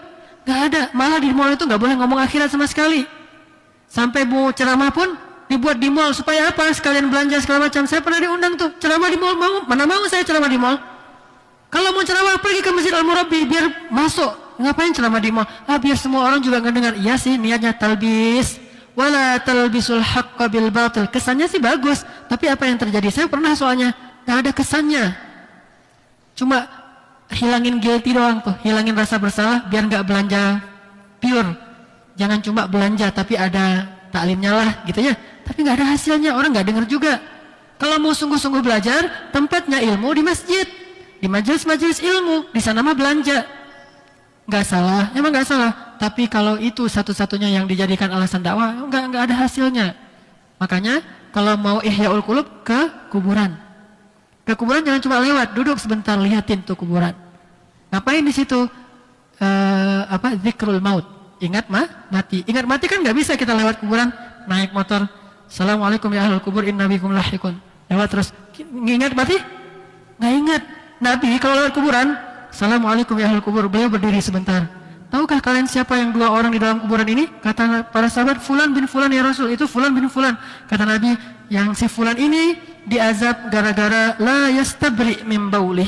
Nggak ada. Malah di mal itu nggak boleh ngomong akhirat sama sekali. Sampai mau ceramah pun dibuat di mal supaya apa? Sekalian belanja segala macam. Saya pernah diundang tuh ceramah di mal. Mana mau saya ceramah di mal? Kalau mau ceramah pergi ke Masjid Al-Murabbi biar masuk. Ngapain ceramah di mal? Biar semua orang juga ngedengar. Iya sih, niatnya talbis. Wala talbisul haqqa bil batil. Kesannya sih bagus, tapi apa yang terjadi? Saya pernah soalnya, nggak ada kesannya. Cuma hilangin guilty doang tuh, hilangin rasa bersalah biar nggak belanja pure. Jangan cuma belanja tapi ada taklimnya lah gitu ya. Tapi nggak ada hasilnya, orang nggak dengar juga. Kalau mau sungguh-sungguh belajar, tempatnya ilmu di masjid, di majelis-majelis ilmu, di sana mah belanja. Nggak salah, emang nggak salah. Tapi kalau itu satu-satunya yang dijadikan alasan dakwah, nggak ada hasilnya. Makanya kalau mau ihyaul qulub ke kuburan. Ke kuburan jangan cuma lewat, duduk sebentar lihatin tuh kuburan. Ngapain di situ? Zikrul maut. Ingat mati. Ingat mati kan nggak bisa kita lewat kuburan, naik motor. Assalamualaikum ya ahlul kubur inna bikum lahikun. Lewat terus. Ingat mati? Nggak ingat. Nabi kalau lewat kuburan, Assalamualaikum ya ahlul kubur, beliau berdiri sebentar. Tahukah kalian siapa yang 2 orang di dalam kuburan ini? Kata para sahabat, Fulan bin Fulan ya Rasul. Itu Fulan bin Fulan. Kata Nabi, yang si Fulan ini diazab gara-gara la yastabri min baulih.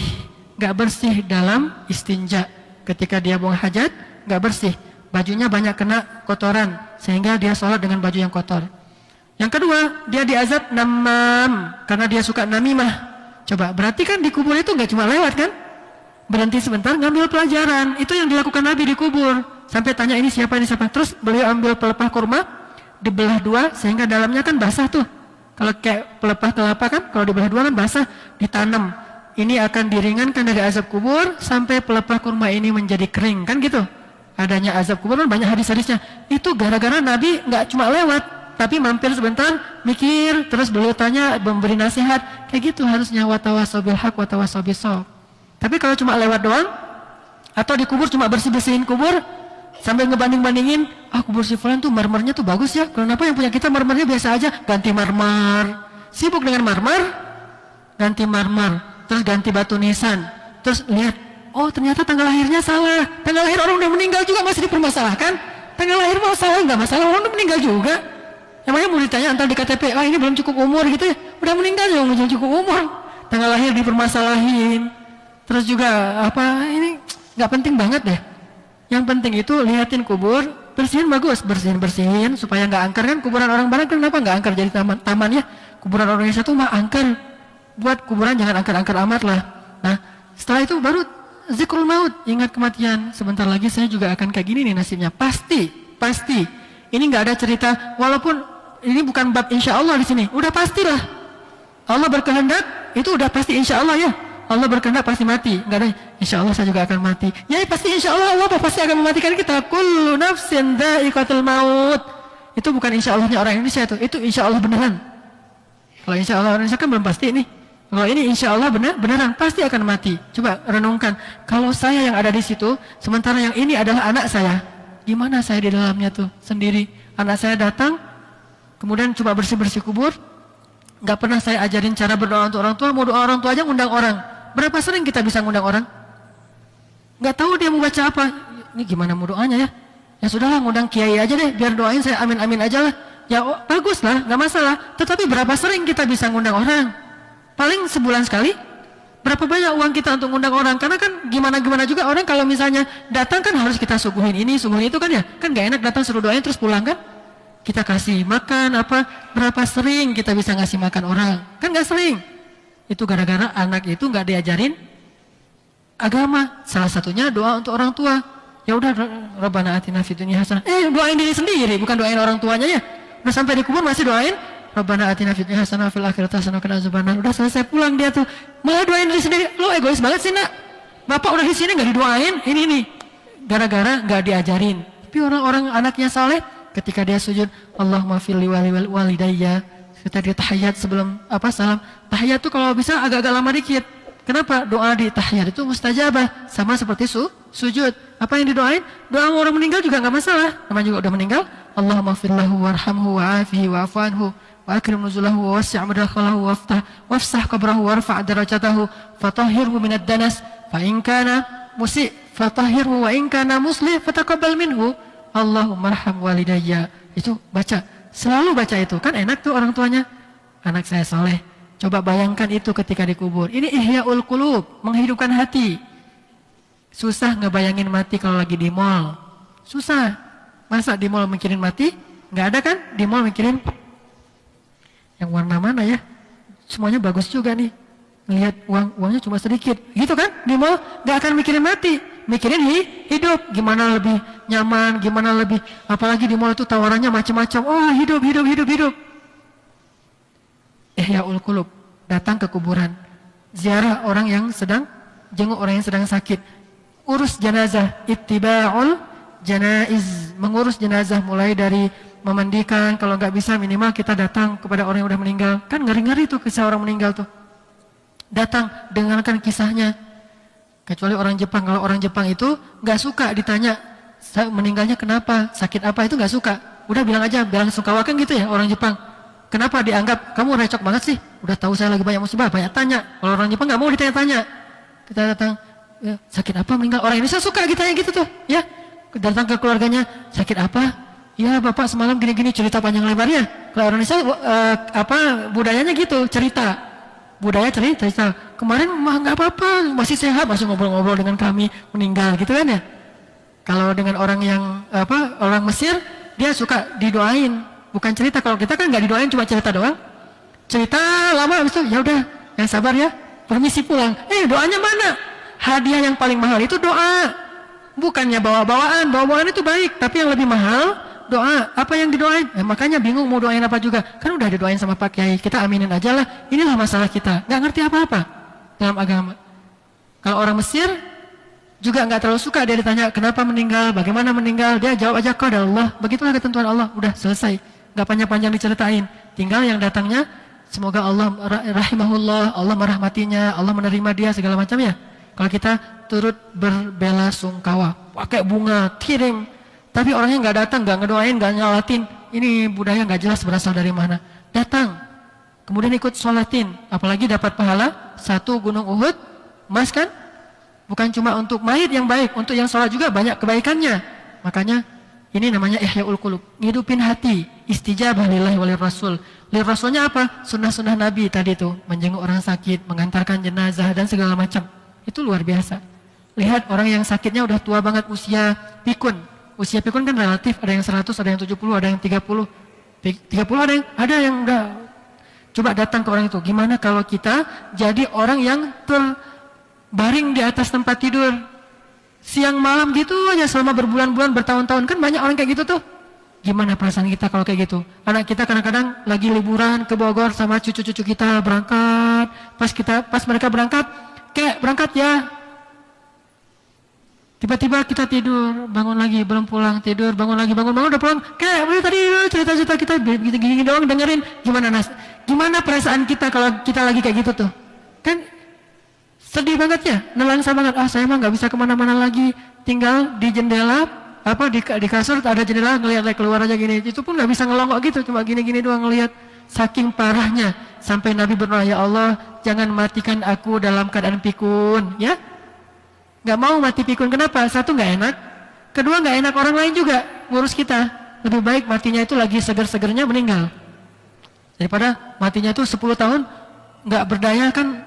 Gak bersih dalam istinja. Ketika dia buang hajat, gak bersih. Bajunya banyak kena kotoran, sehingga dia sholat dengan baju yang kotor. Yang kedua, dia diazab namam, karena dia suka namimah. Coba, berarti kan di kubur itu gak cuma lewat kan? Berhenti sebentar ngambil pelajaran. Itu yang dilakukan Nabi di kubur. Sampai tanya ini siapa. Terus beliau ambil pelepah kurma, dibelah 2 sehingga dalamnya kan basah tuh. Kalau kayak pelepah kelapa kan, kalau dibelah 2 kan basah, ditanam. Ini akan diringankan dari azab kubur sampai pelepah kurma ini menjadi kering kan gitu. Adanya azab kubur kan banyak hadis-hadisnya. Itu gara-gara Nabi nggak cuma lewat, tapi mampir sebentar, mikir, terus beliau tanya, memberi nasihat. Kayak gitu harusnya, watawasau bil haq watawasau bis shawab. Tapi kalau cuma lewat doang, atau di kubur cuma bersih-bersihin kubur, sambil ngebanding-bandingin, kubur si fulan tuh marmernya tuh bagus ya, kenapa yang punya kita marmernya biasa aja, ganti marmer. Sibuk dengan marmer, ganti marmer, terus ganti batu nisan, terus lihat, ternyata tanggal lahirnya salah, tanggal lahir orang udah meninggal juga masih dipermasalahkan, tanggal lahir mau salah, nggak masalah, orang udah meninggal juga. Emangnya mau ditanya antar di KTP, ini belum cukup umur gitu ya, udah meninggal ya, belum cukup umur, tanggal lahir dipermasalahin. Terus juga ini nggak penting banget deh. Yang penting itu lihatin kubur, bersihin bagus, bersihin supaya nggak angker kan. Kuburan orang barat kenapa nggak angker jadi taman ya? Kuburan orang Indonesia tuh mah angker. Buat kuburan jangan angker-angker amat lah. Nah setelah itu baru zikrul maut, ingat kematian. Sebentar lagi saya juga akan kayak gini nih nasibnya. Pasti. Ini nggak ada cerita. Walaupun ini bukan bab insya Allah di sini. Udah pastilah. Allah berkehendak itu udah pasti insya Allah ya. Allah berkehendak pasti mati, enggak ada insya Allah saya juga akan mati. Ya pasti insya Allah Allah pasti akan mematikan kita. Kullu nafsin dha'iqatul maut. Itu bukan insya Allahnya orang Indonesia itu insya Allah beneran. Kalau insya Allah orang Indonesia kan belum pasti nih. Kalau ini insya Allah beneran pasti akan mati. Coba renungkan, kalau saya yang ada di situ, sementara yang ini adalah anak saya, gimana saya di dalamnya tuh sendiri? Anak saya datang, kemudian coba bersih-bersih kubur. Gak pernah saya ajarin cara berdoa untuk orang tua, mau doa orang tua aja ngundang orang. Berapa sering kita bisa ngundang orang? Gak tahu dia mau baca apa. Ini gimana mau doanya ya? Ya sudahlah ngundang kiai aja deh, biar doain saya amin-amin aja lah. Ya bagus lah, gak masalah. Tetapi berapa sering kita bisa ngundang orang? Paling sebulan sekali. Berapa banyak uang kita untuk ngundang orang? Karena kan gimana-gimana juga orang kalau misalnya datang kan harus kita suguhin ini, suguhin itu kan ya. Kan gak enak datang suruh doain terus pulang kan? Kita kasih makan berapa sering kita bisa ngasih makan orang? Kan gak sering. Itu gara-gara anak itu gak diajarin agama. Salah satunya doa untuk orang tua. Ya udah, Rabbana atina fid dunya hasanah. Doain diri sendiri, bukan doain orang tuanya ya. Udah sampai di kubur masih doain Rabbana atina fid dunya hasanah fil akhirati hasanah wa qina azabannar. Udah selesai pulang dia tuh. Malah doain diri sendiri. Lu egois banget sih, Nak. Bapak udah di sini enggak didoain, ini. Gara-gara enggak diajarin. Tapi orang-orang anaknya saleh ketika dia sujud, Allahumma fil walidayya. Ketika dia tahiyat sebelum salam. Tahiyat tuh kalau bisa agak-agak lama dikit. Kenapa? Doa di tahiyat itu mustajabah, sama seperti sujud. Apa yang didoain? Doa orang meninggal juga enggak masalah. Namanya juga udah meninggal. Allahumma firlahu warhamhu wa'afihi wa'fu anhu wa akrim nuzulahu wa wasi' madkhalahu wafsah qabrahu warfa' darajatahu fatahhirhu minad danas fa in kana musi' fatahhirhu wa in kana muslih fataqabbal minhu. Allahumma arham walidayya. Itu baca. Selalu baca itu. Kan enak tuh orang tuanya. Anak saya soleh. Coba bayangkan itu ketika dikubur. Ini ihya'ul qulub, menghidupkan hati. Susah ngebayangin mati kalau lagi di mall. Susah. Masa di mall mikirin mati? Nggak ada kan? Di mall mikirin yang warna mana ya? Semuanya bagus juga nih. Lihat uangnya cuma sedikit. Gitu kan? Di mall nggak akan mikirin mati. Mikirin hidup. Gimana lebih nyaman, gimana lebih. Apalagi di mall itu tawarannya macam-macam. Oh hidup. Ihya'ul qulub, datang ke kuburan, ziarah orang yang sedang, jenguk orang yang sedang sakit, urus jenazah, ittiba'ul janaiz, mengurus jenazah mulai dari memandikan, kalau nggak bisa minimal kita datang kepada orang yang udah meninggal. Kan ngeri-ngeri tuh kisah orang meninggal tuh. Datang, dengarkan kisahnya. Kecuali orang Jepang, kalau orang Jepang itu nggak suka ditanya meninggalnya kenapa, sakit apa, itu nggak suka. Udah bilang aja, bilang sungkawakan gitu ya orang Jepang. Kenapa dianggap kamu recok banget sih? Udah tahu saya lagi banyak musibah, banyak tanya. Kalau orang Jepang nggak mau ditanya-tanya. Kita datang, ya, sakit apa meninggal? Orang Indonesia suka ditanya gitu tuh, ya. Datang ke keluarganya, sakit apa? Ya bapak semalam gini-gini, cerita panjang lebarnya. Kalau orang Indonesia budayanya gitu, cerita. Budaya cerita. Kemarin mah nggak apa-apa, masih sehat, masih ngobrol-ngobrol dengan kami, meninggal gitu kan ya. Kalau dengan orang yang orang Mesir, dia suka didoain. Bukan cerita, kalau kita kan nggak didoain, cuma cerita doang. Cerita lama habis itu, ya udah, yang sabar ya, permisi pulang. Doanya mana? Hadiah yang paling mahal itu doa. Bukannya bawa-bawaan itu baik, tapi yang lebih mahal doa. Apa yang didoain? Makanya bingung mau doain apa juga. Kan udah didoain sama Pak Kiai, kita aminin aja lah. Inilah masalah kita, nggak ngerti apa-apa dalam agama. Kalau orang Mesir juga nggak terlalu suka dia ditanya kenapa meninggal, bagaimana meninggal, dia jawab aja qadar Allah. Begitulah ketentuan Allah, udah selesai. Gak panjang-panjang diceritain, tinggal yang datangnya semoga Allah rahimahullah, Allah merahmatinya, Allah menerima dia segala macam ya. Kalau kita turut berbelasungkawa, pakai bunga, kirim, tapi orangnya nggak datang, nggak ngedoain, nggak nyalatin, ini budaya nggak jelas berasal dari mana. Datang, kemudian ikut sholatin, apalagi dapat pahala 1 gunung Uhud, emas kan? Bukan cuma untuk mayit yang baik, untuk yang sholat juga banyak kebaikannya. Makanya ini namanya ihya'ul qulub, ngidupin hati, istijabah lillahi walir rasul. Lir rasulnya apa? Sunnah-sunnah Nabi tadi tuh, menjenguk orang sakit, mengantarkan jenazah dan segala macam. Itu luar biasa. Lihat orang yang sakitnya udah tua banget, usia pikun. Usia pikun kan relatif, ada yang 100, ada yang 70, ada yang 30. 30 ada yang udah. Coba datang ke orang itu. Gimana kalau kita jadi orang yang terbaring di atas tempat tidur siang malam gitu aja selama berbulan-bulan, bertahun-tahun, kan banyak orang kayak gitu tuh. Gimana perasaan kita kalau kayak gitu? Anak kita kadang-kadang lagi liburan ke Bogor sama cucu-cucu kita berangkat, pas mereka berangkat, kayak berangkat ya. Tiba-tiba kita tidur, bangun lagi, belum pulang, tidur, bangun lagi, bangun udah pulang. Kayak tadi cerita-cerita kita gini doang dengerin. Gimana perasaan kita kalau kita lagi kayak gitu tuh? Kan sedih banget ya, nelangsa banget. Saya mah nggak bisa kemana-mana lagi, tinggal di jendela, di kasur ada jendela, ngelihat keluar aja gini. Itu pun nggak bisa ngelongok gitu, cuma gini-gini doang ngelihat. Saking parahnya, sampai Nabi berdoa, ya Allah, jangan matikan aku dalam keadaan pikun, ya. Nggak mau mati pikun, kenapa? Satu nggak enak, kedua nggak enak orang lain juga ngurus kita. Lebih baik matinya itu lagi seger-segernya meninggal, daripada matinya itu 10 tahun nggak berdaya, kan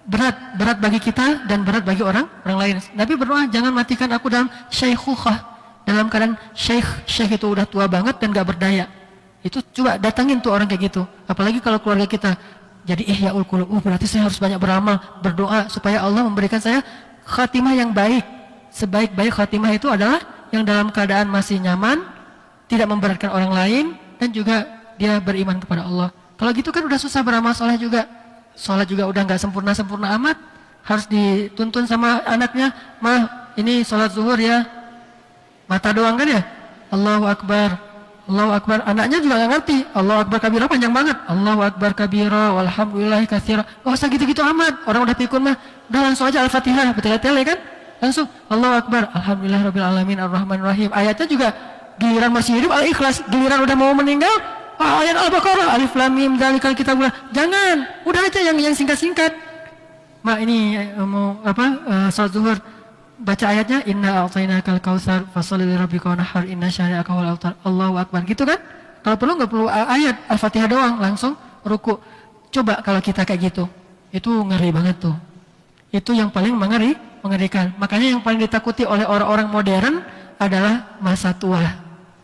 berat bagi kita dan berat bagi orang lain. Nabi berdoa, jangan matikan aku dalam syaikhukhah, dalam keadaan syekh itu udah tua banget dan gak berdaya. Itu coba datangin tuh orang kayak gitu. Apalagi kalau keluarga kita jadi ihya'ul qulub, berarti saya harus banyak beramal, berdoa supaya Allah memberikan saya khatimah yang baik. Sebaik-baik khatimah itu adalah yang dalam keadaan masih nyaman, tidak memberatkan orang lain, dan juga dia beriman kepada Allah. Kalau gitu kan udah susah beramal soleh juga. Sholat juga udah nggak sempurna-sempurna amat. Harus dituntun sama anaknya, mah ini sholat zuhur ya, mata doang kan ya. Allahu Akbar, Allahu Akbar. Anaknya juga nggak ngerti. Allahu Akbar kabira panjang banget. Allahu Akbar kabira, walhamdulillahi katsira. Gak usah gitu-gitu amat. Orang udah pikun mah, udah langsung aja Al-Fatihah, bertele-tele kan. Langsung Allahu Akbar, alhamdulillah rabbil alamin arrahmanir rahim. Ayatnya juga giliran masih hidup Al-Ikhlas, giliran udah mau meninggal ayat Al-Baqarah, alif lam mim dzalikal kitabul. Jangan, udah aja yang singkat-singkat. Mak ini mau salat zuhur, baca ayatnya inna a'tainakal kautsar fasholli lirabbika wanhar inna syani'aka wal abtar. Allahu Akbar gitu kan. Kalau perlu nggak perlu ayat Al-Fatihah doang, langsung ruku. Coba kalau kita kayak gitu, itu ngeri banget tuh. Itu yang paling mengerikan. Makanya yang paling ditakuti oleh orang-orang modern adalah masa tua.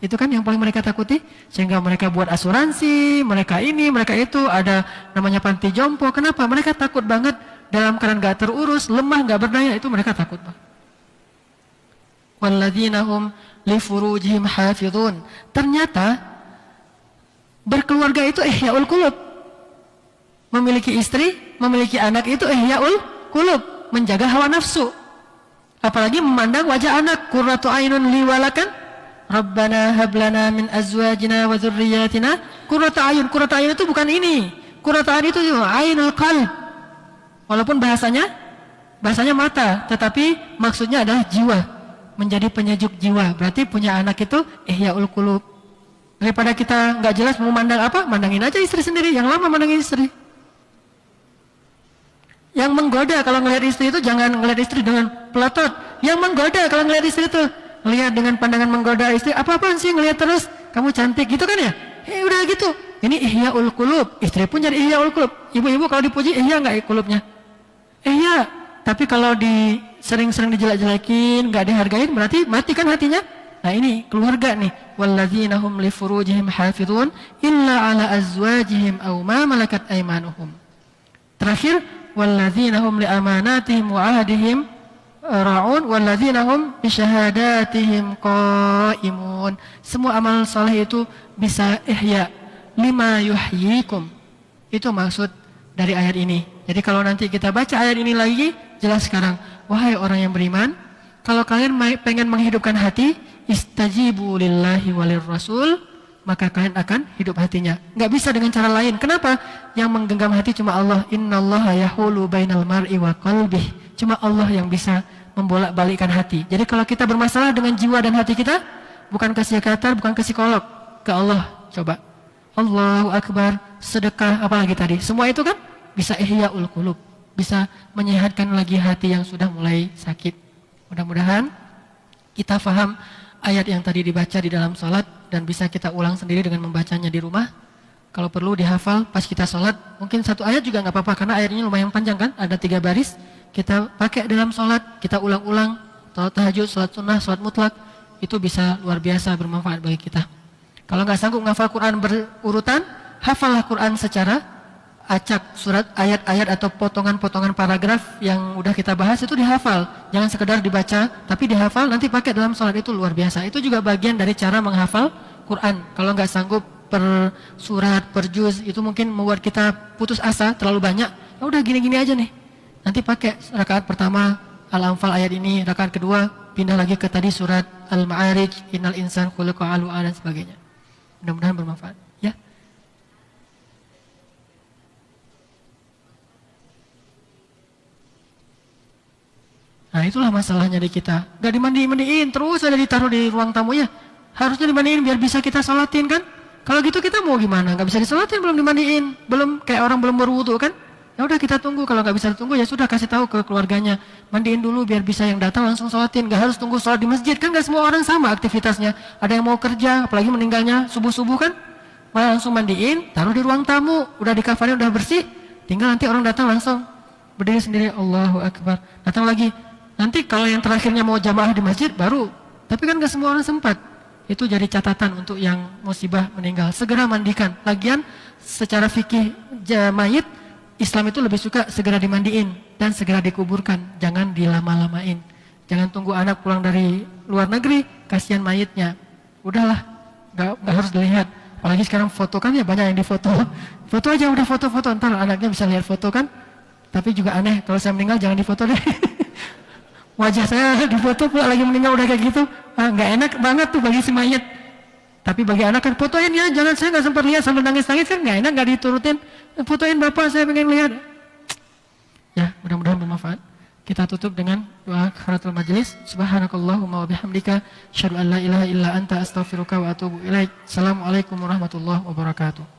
Itu kan yang paling mereka takuti. Sehingga mereka buat asuransi, mereka ini, mereka itu, ada namanya panti jompo. Kenapa? Mereka takut banget dalam keadaan gak terurus, lemah, gak berdaya. Itu mereka takut banget. Walladzina hum li furujihim hafizun. Ternyata berkeluarga itu ihyaul qulub. Memiliki istri, memiliki anak itu ihyaul qulub, menjaga hawa nafsu. Apalagi memandang wajah anak, qurratu ainun li walakan Rabbana hablana min azwajina wa dzurriyyatina qurratu ayun. Qurratu ayun itu bukan ini. Qurratu ayun itu ainul qalb. Walaupun bahasanya mata, tetapi maksudnya adalah jiwa, menjadi penyejuk jiwa. Berarti punya anak itu ihyaul qulub. Daripada kita nggak jelas mau mandang apa, mandangin aja istri sendiri. Yang lama mandangin istri. Yang menggoda kalau ngelihat istri itu jangan ngelihat istri dengan pelotot. Yang menggoda kalau ngelihat istri itu lihat dengan pandangan menggoda istri. Apa-apaan sih ngelihat terus? Kamu cantik gitu kan ya? Udah gitu. Ini ihyaul qulub. Istri pun jadi ihyaul qulub. Ibu-ibu kalau dipuji ihya nggak qulubnya? Ihya. Tapi kalau sering-sering dijelek-jelekin, nggak dihargain, berarti mati kan hatinya. Nah ini keluarga nih. Walladzina hum li furujihim hafizun illa ala azwajihim aw ma malakat aymanuhum. Terakhir walladzina hum li amanatihim wa ahdihim ra'un walladzina hum bi syahadatihim qaimun. Semua amal saleh itu bisa ihya lima yuhyikum. Itu maksud dari ayat ini. Jadi kalau nanti kita baca ayat ini lagi, jelas sekarang, wahai orang yang beriman, kalau kalian pengen menghidupkan hati, istajibu lillahi walir rasul, maka kalian akan hidup hatinya. Nggak bisa dengan cara lain. Kenapa? Yang menggenggam hati cuma Allah. Innallaha yahulu bainal mar'i wa qalbih. Cuma Allah yang bisa membolak-balikkan hati. Jadi kalau kita bermasalah dengan jiwa dan hati kita, bukan ke psikiater, bukan ke psikolog, ke Allah. Coba. Allahu Akbar, sedekah, apalagi tadi. Semua itu kan bisa ihyaul qulub, bisa menyehatkan lagi hati yang sudah mulai sakit. Mudah-mudahan kita faham ayat yang tadi dibaca di dalam salat dan bisa kita ulang sendiri dengan membacanya di rumah. Kalau perlu dihafal pas kita salat, mungkin satu ayat juga nggak apa-apa karena ayatnya lumayan panjang kan, ada 3 baris. Kita pakai dalam salat, kita ulang-ulang, salat tahajud, salat sunnah, salat mutlak, itu bisa luar biasa bermanfaat bagi kita. Kalau nggak sanggup menghafal Quran berurutan, hafallah Quran secara acak, surat, ayat-ayat atau potongan-potongan paragraf yang udah kita bahas itu dihafal. Jangan sekedar dibaca, tapi dihafal, nanti pakai dalam salat, itu luar biasa. Itu juga bagian dari cara menghafal Quran. Kalau nggak sanggup per surat, per juz, itu mungkin membuat kita putus asa, terlalu banyak. Ya udah gini-gini aja nih. Nanti pakai rakaat pertama Al-Anfal ayat ini, rakaat kedua pindah lagi ke tadi surat Al-Ma'arij, Innal insan khuliqa halu'a dan sebagainya. Mudah-mudahan bermanfaat. Ya. Nah itulah masalahnya di kita. Gak dimandiin terus ada ditaruh di ruang tamunya. Harusnya dimandiin biar bisa kita sholatin kan. Kalau gitu kita mau gimana? Gak bisa disolatin belum dimandiin. Belum kayak orang belum berwudu kan. Ya udah kita tunggu. Kalau gak bisa ditunggu ya sudah kasih tahu ke keluarganya. Mandiin dulu biar bisa yang datang langsung sholatin. Gak harus tunggu sholat di masjid kan. Gak semua orang sama aktivitasnya. Ada yang mau kerja apalagi meninggalnya subuh-subuh kan. Malah langsung mandiin taruh di ruang tamu. Udah dikafanin udah bersih. Tinggal nanti orang datang langsung berdiri sendiri. Allahu Akbar. Datang lagi. Nanti kalau yang terakhirnya mau jamaah di masjid baru, tapi kan gak semua orang sempat. Itu jadi catatan untuk yang musibah meninggal. Segera mandikan. Lagian secara fikih mayit, Islam itu lebih suka segera dimandiin dan segera dikuburkan. Jangan dilama-lamain. Jangan tunggu anak pulang dari luar negeri, kasihan mayitnya. Udahlah, nggak harus dilihat. Apalagi sekarang foto kan ya banyak yang difoto. Foto aja udah foto-foto, ntar anaknya bisa lihat foto kan. Tapi juga aneh, kalau saya meninggal jangan difoto deh. Wajah saya difoto pula lagi meninggal udah kayak gitu. Nggak enak banget tuh bagi si mayit. Tapi bagi anak kan fotoin ya, jangan, saya nggak sempat lihat sambil nangis-nangis kan nggak enak, nggak diturutin. Fotoin bapak, saya pengen lihat. Ya, mudah-mudahan bermanfaat. Kita tutup dengan doa kafaratul majelis. Subhanakallahumma wa bihamdika, asyhadu an la ilaha illa anta, astaghfiruka wa atubu ilaik. Assalamualaikum warahmatullahi wabarakatuh.